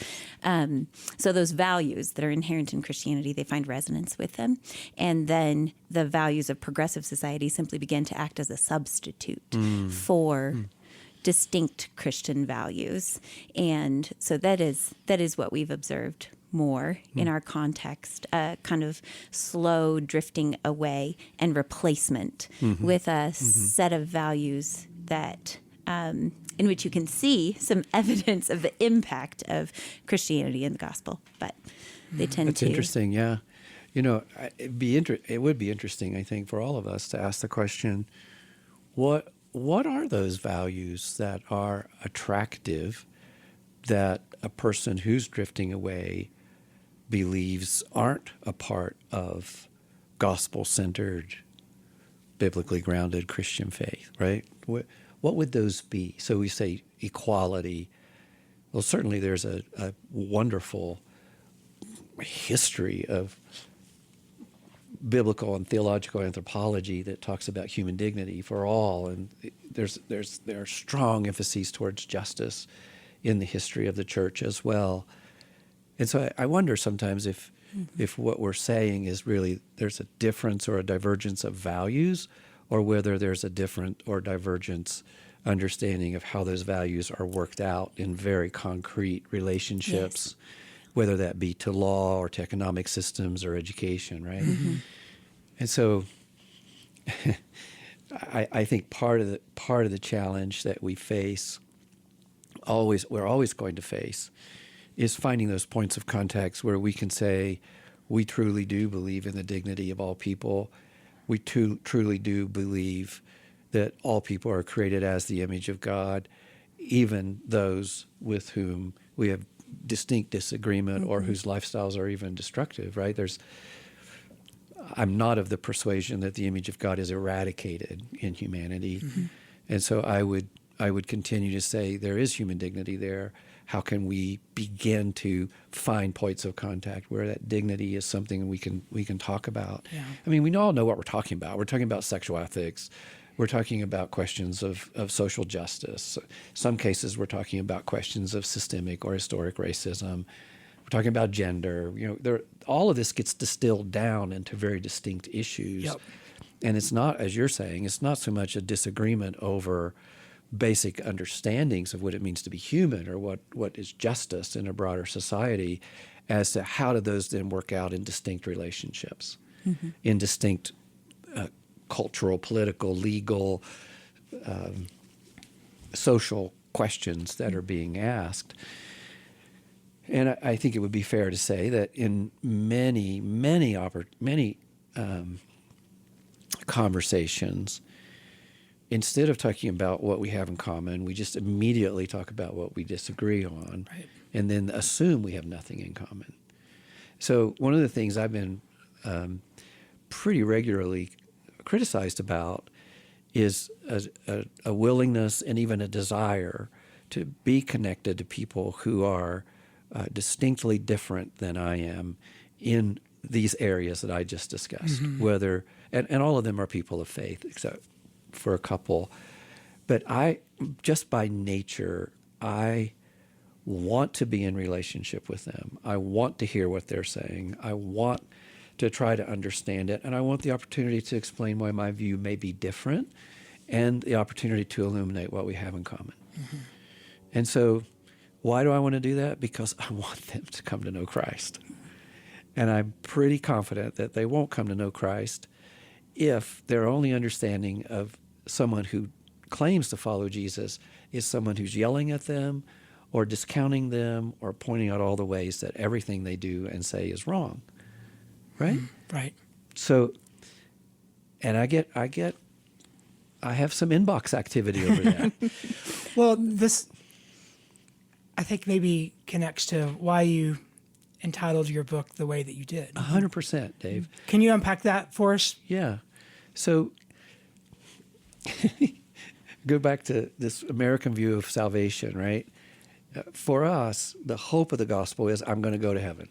So those values that are inherent in Christianity, they find resonance with them. And then the values of progressive society simply begin to act as a substitute for distinct Christian values. And so that is what we've observed more in our context, kind of slow drifting away and replacement with a set of values that in which you can see some evidence of the impact of Christianity in the gospel, but they tend That's to. interesting, yeah. It would be interesting, I think, for all of us to ask the question, what are those values that are attractive that a person who's drifting away believes aren't a part of gospel-centered, biblically grounded Christian faith, right? What would those be? So we say equality. Well, certainly there's a wonderful history of biblical and theological anthropology that talks about human dignity for all, and there are strong emphases towards justice in the history of the church as well. And so I wonder sometimes if what we're saying is really there's a difference or a divergence of values, or whether there's a different or divergence understanding of how those values are worked out in very concrete relationships, whether that be to law or to economic systems or education, right? And so I think part of the challenge that we face, we're always going to face, is finding those points of contact where we can say we truly do believe in the dignity of all people. We truly do believe that all people are created as the image of God, even those with whom we have distinct disagreement or whose lifestyles are even destructive, right? I'm not of the persuasion that the image of God is eradicated in humanity. And so I would continue to say there is human dignity there. How can we begin to find points of contact where that dignity is something we can talk about? Yeah. I mean, we all know what we're talking about. We're talking about sexual ethics. We're talking about questions of social justice. Some cases we're talking about questions of systemic or historic racism. We're talking about gender. All of this gets distilled down into very distinct issues. Yep. And it's not, as you're saying, it's not so much a disagreement over basic understandings of what it means to be human or what is justice in a broader society, as to how do those then work out in distinct relationships, in distinct cultural, political, legal, social questions that are being asked. And I think it would be fair to say that in many conversations, instead of talking about what we have in common, we just immediately talk about what we disagree on, Right. and then assume we have nothing in common. So one of the things I've been pretty regularly criticized about is a willingness and even a desire to be connected to people who are distinctly different than I am in these areas that I just discussed. Whether and all of them are people of faith, except for a couple. But just by nature, I want to be in relationship with them. I want to hear what they're saying. I want to try to understand it. And I want the opportunity to explain why my view may be different, and the opportunity to illuminate what we have in common. And so why do I want to do that? Because I want them to come to know Christ. And I'm pretty confident that they won't come to know Christ if their only understanding of someone who claims to follow Jesus is someone who's yelling at them or discounting them or pointing out all the ways that everything they do and say is wrong. Right? Right. So, and I have some inbox activity over that. Well, this, I think, maybe connects to why you entitled your book the way that you did. 100%, Dave. Can you unpack that for us? Yeah. So go back to this American view of salvation, right? For us, the hope of the gospel is I'm going to go to heaven.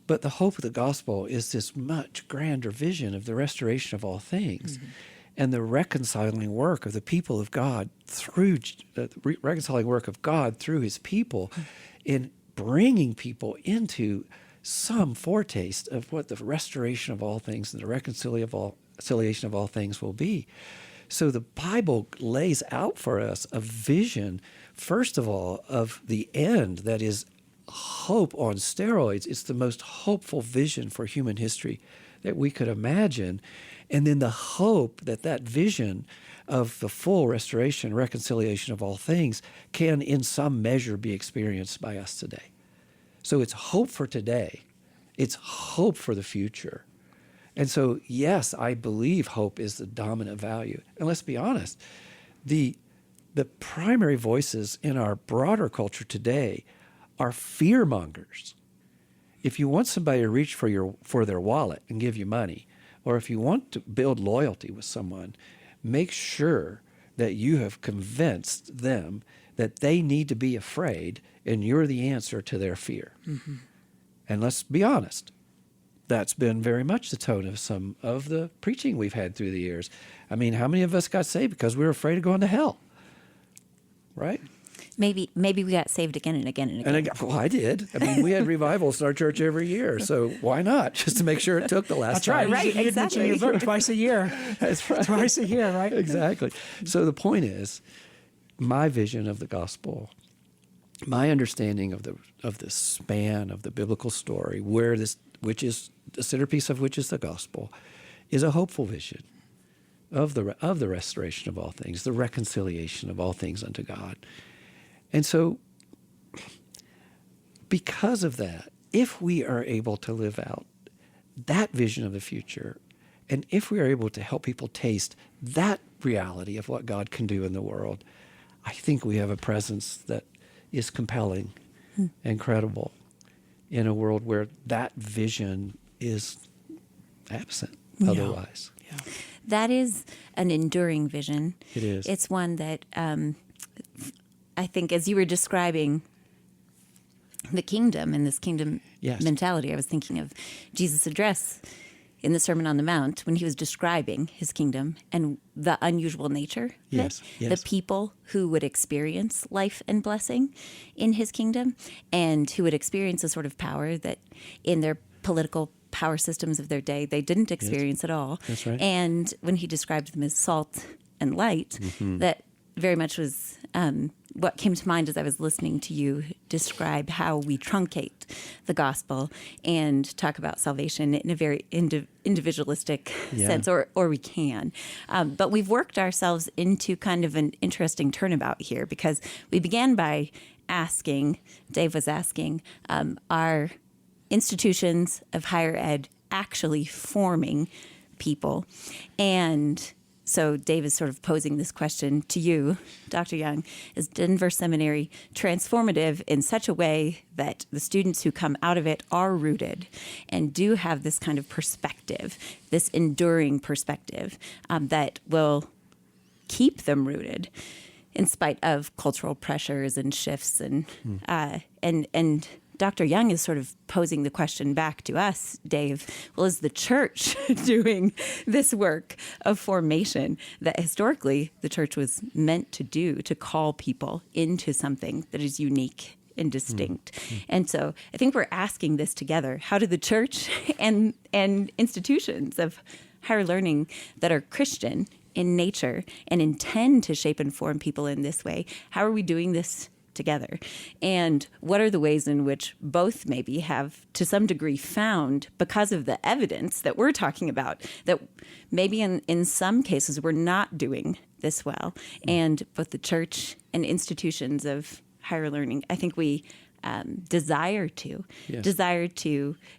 But the hope of the gospel is this much grander vision of the restoration of all things and the reconciling work of the people of God through reconciling work of God through his people in bringing people into some foretaste of what the restoration of all things and the reconciliation of all things will be. So the Bible lays out for us a vision, first of all, of the end that is hope on steroids. It's the most hopeful vision for human history that we could imagine. And then the hope that that vision of the full restoration, reconciliation of all things can in some measure be experienced by us today. So it's hope for today. It's hope for the future. And so, yes, I believe hope is the dominant value. And let's be honest, the primary voices in our broader culture today are fear mongers. If you want somebody to reach for their wallet and give you money, or if you want to build loyalty with someone, make sure that you have convinced them that they need to be afraid and you're the answer to their fear. And let's be honest, that's been very much the tone of some of the preaching we've had through the years. I mean, how many of us got saved because we were afraid of going to hell? Right? Maybe we got saved again and again and again. Well, I did. I mean, we had revivals in our church every year, so why not? Just to make sure it took the last That's time. right. You mention your vote twice a year. That's right. Twice a year, right? Exactly. So the point is, my vision of the gospel, my understanding of the span of the biblical story, which is the centerpiece of which is the gospel, is a hopeful vision of the restoration of all things, the reconciliation of all things unto God. And so, because of that, if we are able to live out that vision of the future, and if we are able to help people taste that reality of what God can do in the world, I think we have a presence that is compelling and credible in a world where that vision is absent otherwise. Yeah. That is an enduring vision. It is. It's one that I think, as you were describing the kingdom and this kingdom Yes. mentality, I was thinking of Jesus' address in the Sermon on the Mount when he was describing his kingdom and the unusual nature of Yes, it, yes. the people who would experience life and blessing in his kingdom and who would experience a sort of power that in their political power systems of their day they didn't experience at all. That's right. And when he described them as salt and light, that very much was what came to mind as I was listening to you describe how we truncate the gospel and talk about salvation in a very individualistic sense, or we can. But we've worked ourselves into kind of an interesting turnabout here because we began by asking, Dave was asking, are institutions of higher ed actually forming people? And so Dave is sort of posing this question to you, Dr. Young. Is Denver Seminary transformative in such a way that the students who come out of it are rooted and do have this kind of perspective, this enduring perspective that will keep them rooted in spite of cultural pressures and shifts and Dr. Young is sort of posing the question back to us, Dave. Well, is the church doing this work of formation that historically the church was meant to do, to call people into something that is unique and distinct? And so I think we're asking this together. How do the church and institutions of higher learning that are Christian in nature and intend to shape and form people in this way, how are we doing this together? And what are the ways in which both maybe have to some degree found, because of the evidence that we're talking about, that maybe in some cases we're not doing this well, and both the church and institutions of higher learning, I think we desire to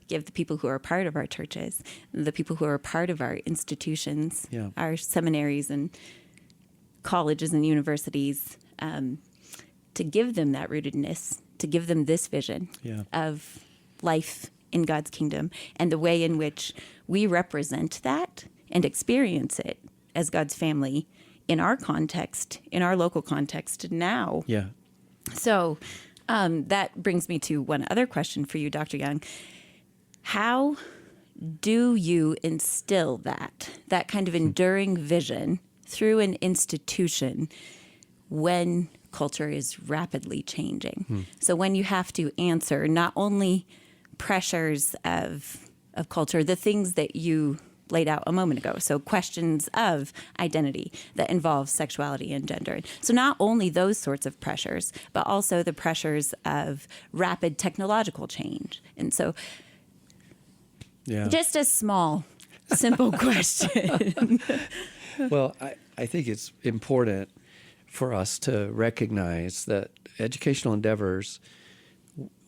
give the people who are part of our churches, the people who are part of our institutions, our seminaries and colleges and universities, to give them that rootedness, to give them this vision of life in God's kingdom and the way in which we represent that and experience it as God's family in our context, in our local context now. Yeah. So that brings me to one other question for you, Dr. Young. How do you instill that kind of enduring vision through an institution when culture is rapidly changing? So when you have to answer not only pressures of culture, the things that you laid out a moment ago, so questions of identity that involve sexuality and gender. So not only those sorts of pressures, but also the pressures of rapid technological change. And so just a small, simple question. Well, I think it's important for us to recognize that educational endeavors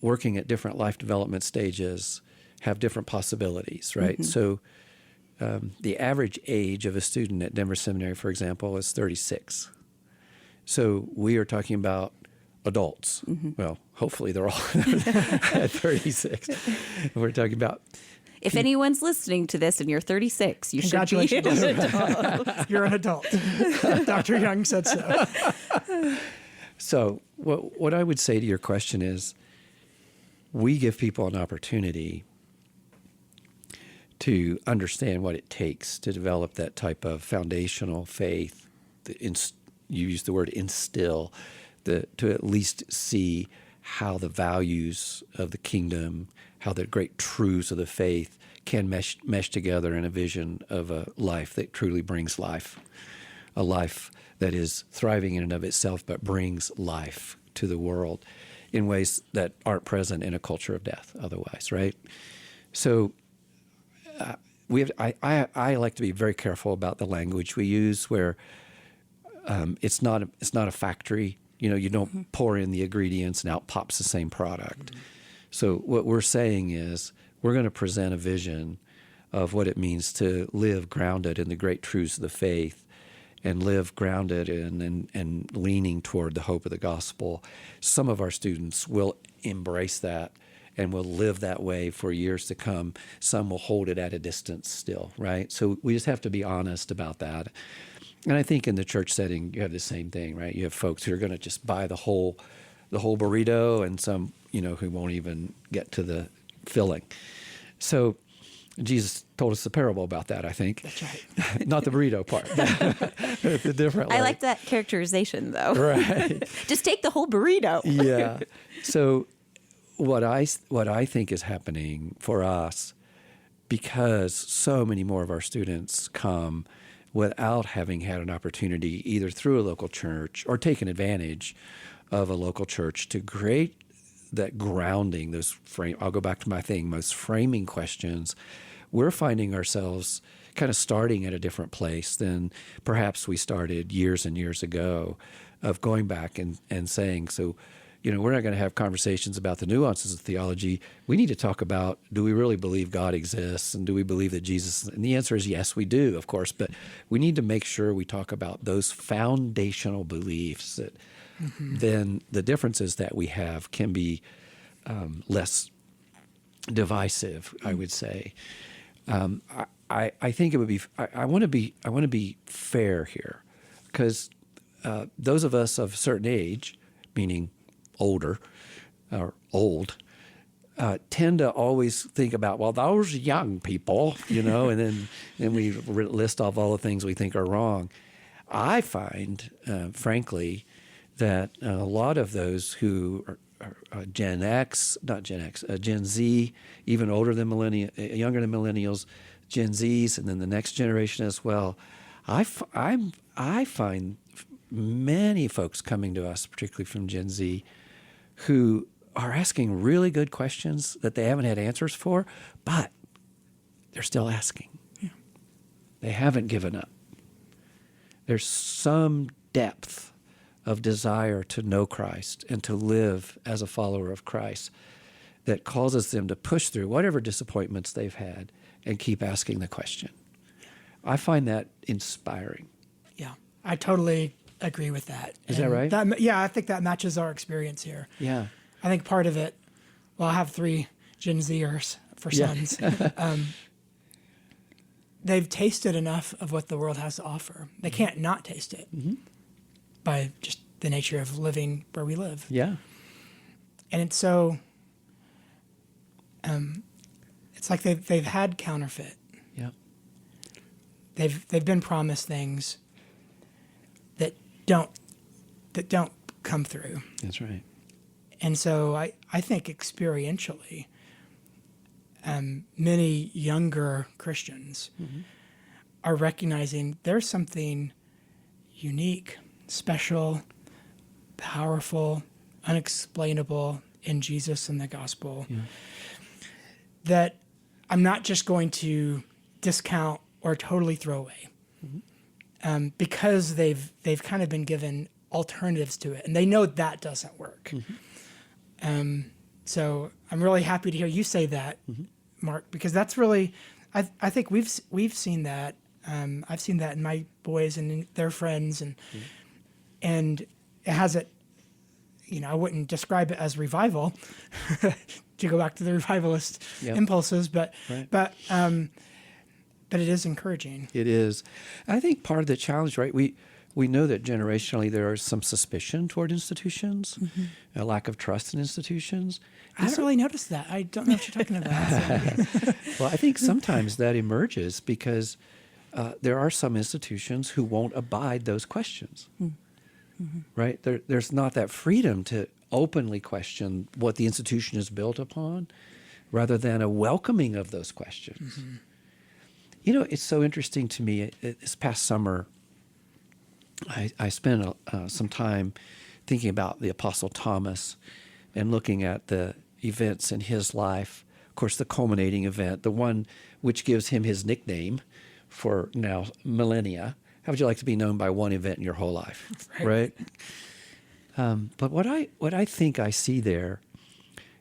working at different life development stages have different possibilities, right? So the average age of a student at Denver Seminary, for example, is 36. So we are talking about adults. Well, hopefully they're all at 36. We're talking about... If anyone's listening to this and you're 36, you should be an adult. You're an adult. Dr. Young said so. So what I would say to your question is, we give people an opportunity to understand what it takes to develop that type of foundational faith. You use the word instill, to at least see how the values of the kingdom, how the great truths of the faith can mesh together in a vision of a life that truly brings life, a life that is thriving in and of itself but brings life to the world in ways that aren't present in a culture of death otherwise, right? So I like to be very careful about the language we use, where it's not a factory. You don't pour in the ingredients and out pops the same product. So what we're saying is we're going to present a vision of what it means to live grounded in the great truths of the faith, and live grounded in and leaning toward the hope of the gospel. Some of our students will embrace that and will live that way for years to come. Some will hold it at a distance still, right? So we just have to be honest about that. And I think in the church setting, you have the same thing, right? You have folks who are going to just buy the whole burrito, and some, who won't even get to the filling. So Jesus told us the parable about that, I think. That's right. Not the burrito part. The different. I like that characterization, though. Right. Just take the whole burrito. Yeah. So what I think is happening for us, because so many more of our students come without having had an opportunity either through a local church or taken advantage of a local church to create that grounding, I'll go back to my thing, most framing questions. We're finding ourselves kind of starting at a different place than perhaps we started years and years ago, of going back and saying, so, we're not going to have conversations about the nuances of theology. We need to talk about, do we really believe God exists? And do we believe that Jesus, and the answer is yes, we do, of course, but we need to make sure we talk about those foundational beliefs that then the differences that we have can be less divisive, I would say. I think it would be, I want to be fair here, because those of us of a certain age, meaning older or old, tend to always think about, well, those young people, and then we list off all the things we think are wrong. I find, frankly, that a lot of those who are Gen Z, even older than younger than millennials, Gen Zs, and then the next generation as well. I find many folks coming to us, particularly from Gen Z, who are asking really good questions that they haven't had answers for, but they're still asking. Yeah. They haven't given up. There's some depth of desire to know Christ and to live as a follower of Christ that causes them to push through whatever disappointments they've had and keep asking the question. I find that inspiring. Yeah, I totally agree with that. Is that right? I think that matches our experience here. Yeah. I think part of it, well, I have 3 Gen Zers for sons. They've tasted enough of what the world has to offer. They can't not taste it by just the nature of living where we live. Yeah. And it's so, it's like they've had counterfeit. Yeah. They've been promised things that don't come through. That's right. And so I think experientially, many younger Christians are recognizing there's something unique, special, powerful, unexplainable in Jesus and the gospel that I'm not just going to discount or totally throw away. Because they've kind of been given alternatives to it, and they know that doesn't work. So I'm really happy to hear you say that, Mark, because that's really, I think we've seen that. I've seen that in my boys and in their friends, and it has it. I wouldn't describe it as revival, to go back to the revivalist impulses, but it is encouraging. It is. I think part of the challenge, right? We know that generationally there is some suspicion toward institutions, a lack of trust in institutions. I haven't really noticed that. I don't know what you're talking about. So. Well, I think sometimes that emerges because there are some institutions who won't abide those questions, right? There's not that freedom to openly question what the institution is built upon, rather than a welcoming of those questions. You know, it's so interesting to me. This past summer, I spent some time thinking about the Apostle Thomas and looking at the events in his life. Of course, the culminating event, the one which gives him his nickname for now millennia. How would you like to be known by one event in your whole life, right? But what I think I see there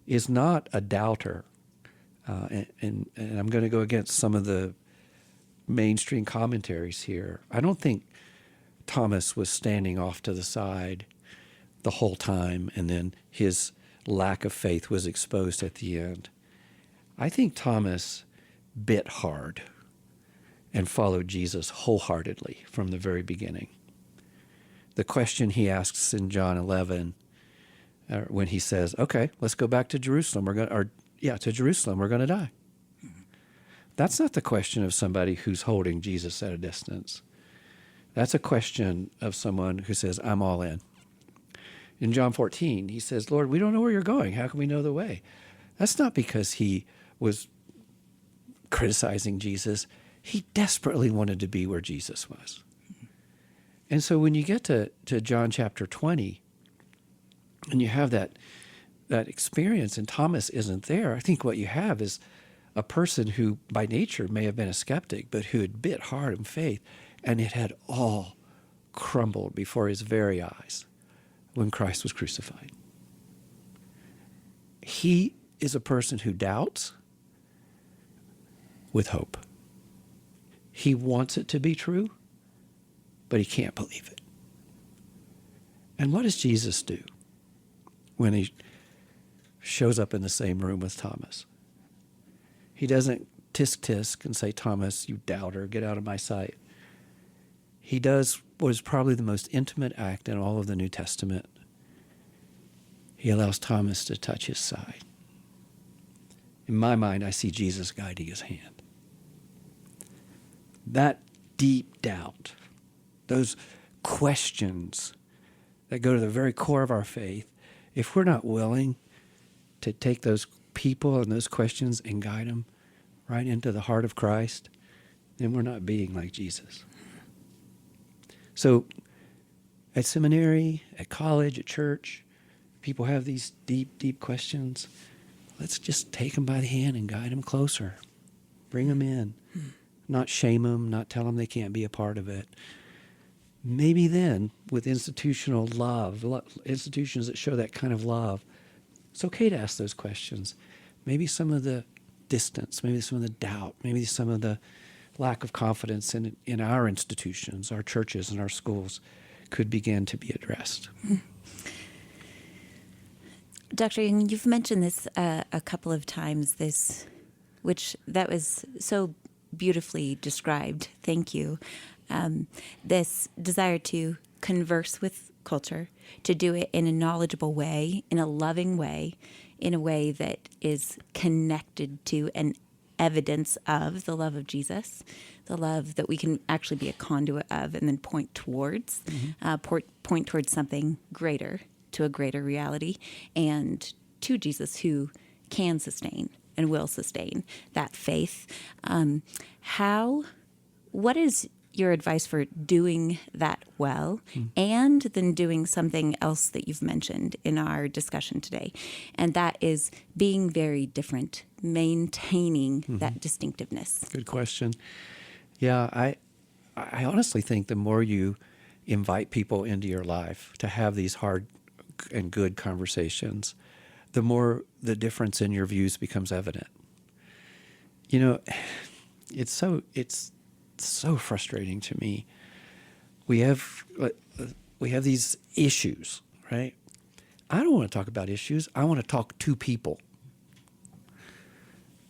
is not a doubter, and I'm going to go against some of the mainstream commentaries here. I don't think Thomas was standing off to the side the whole time, and then his lack of faith was exposed at the end. I think Thomas bit hard and followed Jesus wholeheartedly from the very beginning. The question he asks in John 11, when he says, "Okay, let's go back to Jerusalem. To Jerusalem. We're going to die." That's not the question of somebody who's holding Jesus at a distance. That's a question of someone who says, "I'm all in." In John 14, he says, "Lord, we don't know where you're going. How can we know the way?" That's not because he was criticizing Jesus. He desperately wanted to be where Jesus was. And so when you get to John chapter 20, and you have that experience, and Thomas isn't there, I think what you have is a person who by nature may have been a skeptic, but who had bit hard in faith, and it had all crumbled before his very eyes when Christ was crucified. He is a person who doubts with hope. He wants it to be true, but he can't believe it. And what does Jesus do when he shows up in the same room with Thomas? He doesn't tisk and say, "Thomas, you doubter, get out of my sight." He does what is probably the most intimate act in all of the New Testament. He allows Thomas to touch his side. In my mind, I see Jesus guiding his hand. That deep doubt, those questions that go to the very core of our faith, if we're not willing to take those people and those questions and guide them right into the heart of Christ, then we're not being like Jesus. So at seminary, at college, at church, people have these deep questions. Let's just take them by the hand and guide them closer. Bring them in. Not shame them, not tell them they can't be a part of it. Maybe then, with institutional love, institutions that show that kind of love, it's okay to ask those questions. Maybe some of the distance, maybe some of the doubt, maybe some of the lack of confidence in our institutions, our churches, and our schools could begin to be addressed. Dr. Young, you've mentioned this a couple of times, that was so beautifully described. Thank you. This desire to converse with culture, to do it in a knowledgeable way, in a loving way, in a way that is connected to an evidence of the love of Jesus, the love that we can actually be a conduit of and then point towards, point towards something greater, to a greater reality, and to Jesus who can sustain and will sustain that faith. What is your advice for doing that well, and then doing something else that you've mentioned in our discussion today, and that is being very different, maintaining that distinctiveness? Good question. Yeah, I honestly think the more you invite people into your life to have these hard and good conversations, the more the difference in your views becomes evident. You know, it's so frustrating to me. We have these issues, right? I don't want to talk about issues. I want to talk to people.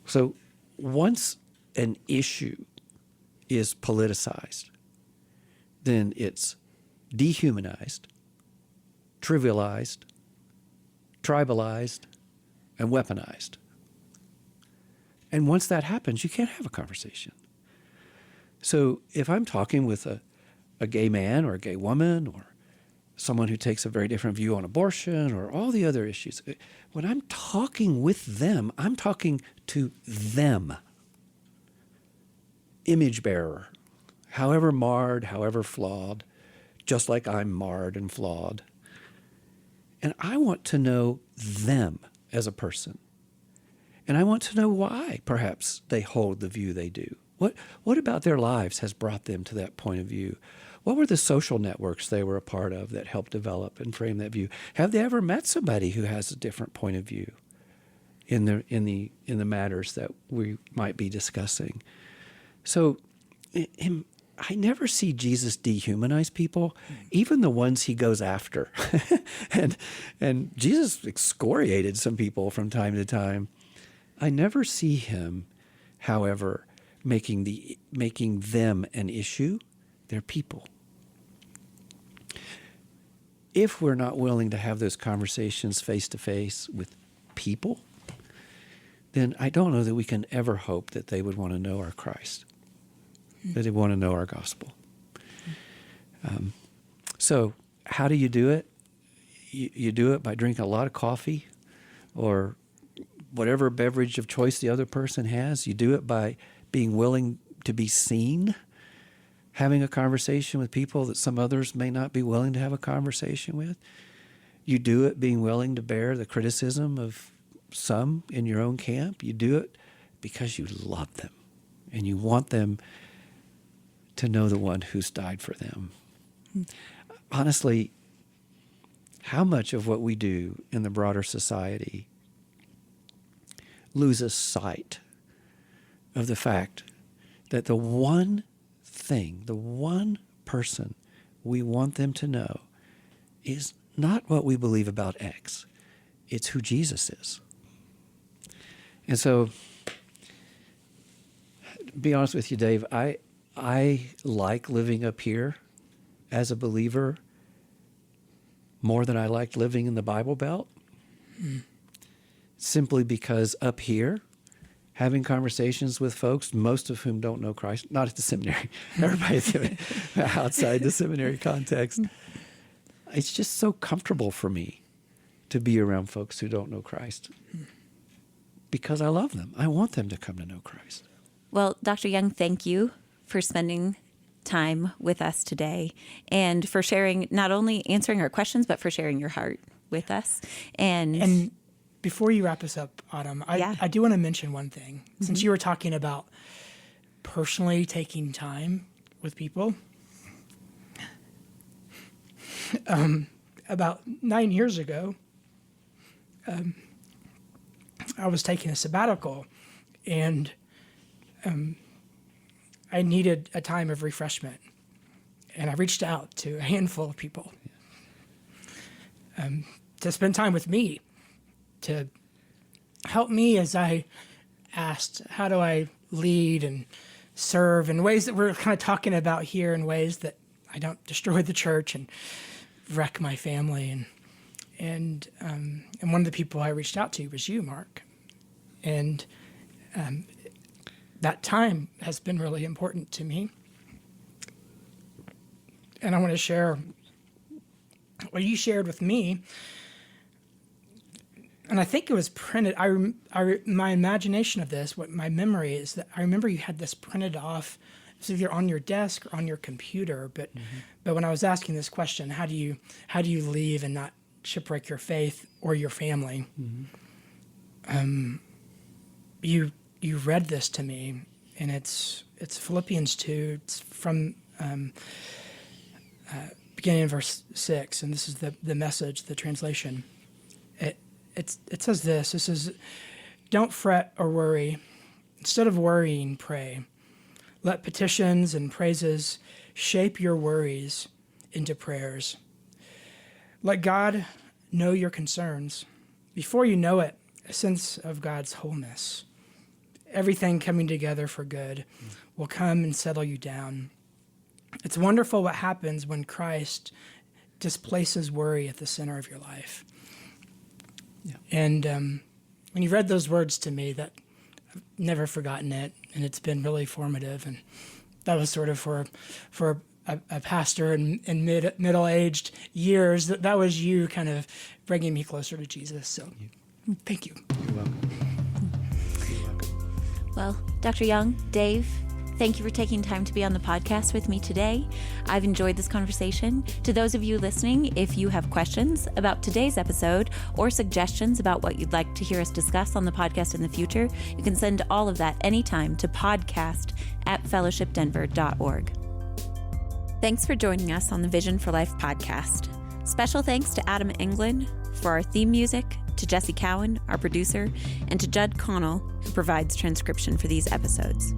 So once an issue is politicized, then it's dehumanized, trivialized, tribalized, and weaponized. And once that happens, you can't have a conversation. So if I'm talking with a gay man or a gay woman or someone who takes a very different view on abortion or all the other issues, when I'm talking with them, I'm talking to them. Image bearer, however marred, however flawed, just like I'm marred and flawed. And I want to know them as a person. And I want to know why, perhaps, they hold the view they do. What about their lives has brought them to that point of view? What were the social networks they were a part of that helped develop and frame that view? Have they ever met somebody who has a different point of view in the matters that we might be discussing? So I never see Jesus dehumanize people, even the ones he goes after. and Jesus excoriated some people from time to time. I never see him, however, making them an issue. They're people. If we're not willing to have those conversations face to face with people, then I don't know that we can ever hope that they would want to know our Christ, that they want to know our gospel. So how do you do it? You do it by drinking a lot of coffee or whatever beverage of choice the other person has. You do it by being willing to be seen, having a conversation with people that some others may not be willing to have a conversation with. You do it being willing to bear the criticism of some in your own camp. You do it because you love them and you want them to know the one who's died for them. Honestly, how much of what we do in the broader society loses sight of the fact that the one thing, the one person we want them to know is not what we believe about X. It's who Jesus is. And so, to be honest with you, Dave, I like living up here as a believer more than I liked living in the Bible Belt. Simply because up here, having conversations with folks, most of whom don't know Christ, not at the seminary, everybody outside the seminary context, it's just so comfortable for me to be around folks who don't know Christ because I love them. I want them to come to know Christ. Well, Dr. Young, thank you for spending time with us today and for sharing, not only answering our questions, but for sharing your heart with us. And before you wrap us up, Autumn, I do want to mention one thing. Since you were talking about personally taking time with people, about 9 years ago, I was taking a sabbatical, and I needed a time of refreshment. And I reached out to a handful of people to spend time with me, to help me as I asked, how do I lead and serve in ways that we're kind of talking about here, in ways that I don't destroy the church and wreck my family. And one of the people I reached out to was you, Mark. And that time has been really important to me. And I want to share what you shared with me. And I think it was printed. My imagination of this, what my memory is, that I remember you had this printed off. It's either on your desk or on your computer. But when I was asking this question, how do you leave and not shipwreck your faith or your family? You read this to me, and it's Philippians 2. It's from beginning in verse 6, and this is the message, the translation. It says this. It says, "Don't fret or worry. Instead of worrying, pray. Let petitions and praises shape your worries into prayers. Let God know your concerns. Before you know it, a sense of God's wholeness, everything coming together for good, will come and settle you down. It's wonderful what happens when Christ displaces worry at the center of your life. Yeah. And when you read those words to me, that I've never forgotten it, and it's been really formative. And that was sort of for a pastor in middle-aged years. That was you kind of bringing me closer to Jesus. So thank you. You're welcome. You're welcome. Well, Dr. Young, Dave, thank you for taking time to be on the podcast with me today. I've enjoyed this conversation. To those of you listening, if you have questions about today's episode or suggestions about what you'd like to hear us discuss on the podcast in the future, you can send all of that anytime to podcast@fellowshipdenver.org. Thanks for joining us on the Vision for Life podcast. Special thanks to Adam Englund for our theme music, to Jesse Cowan, our producer, and to Judd Connell, who provides transcription for these episodes.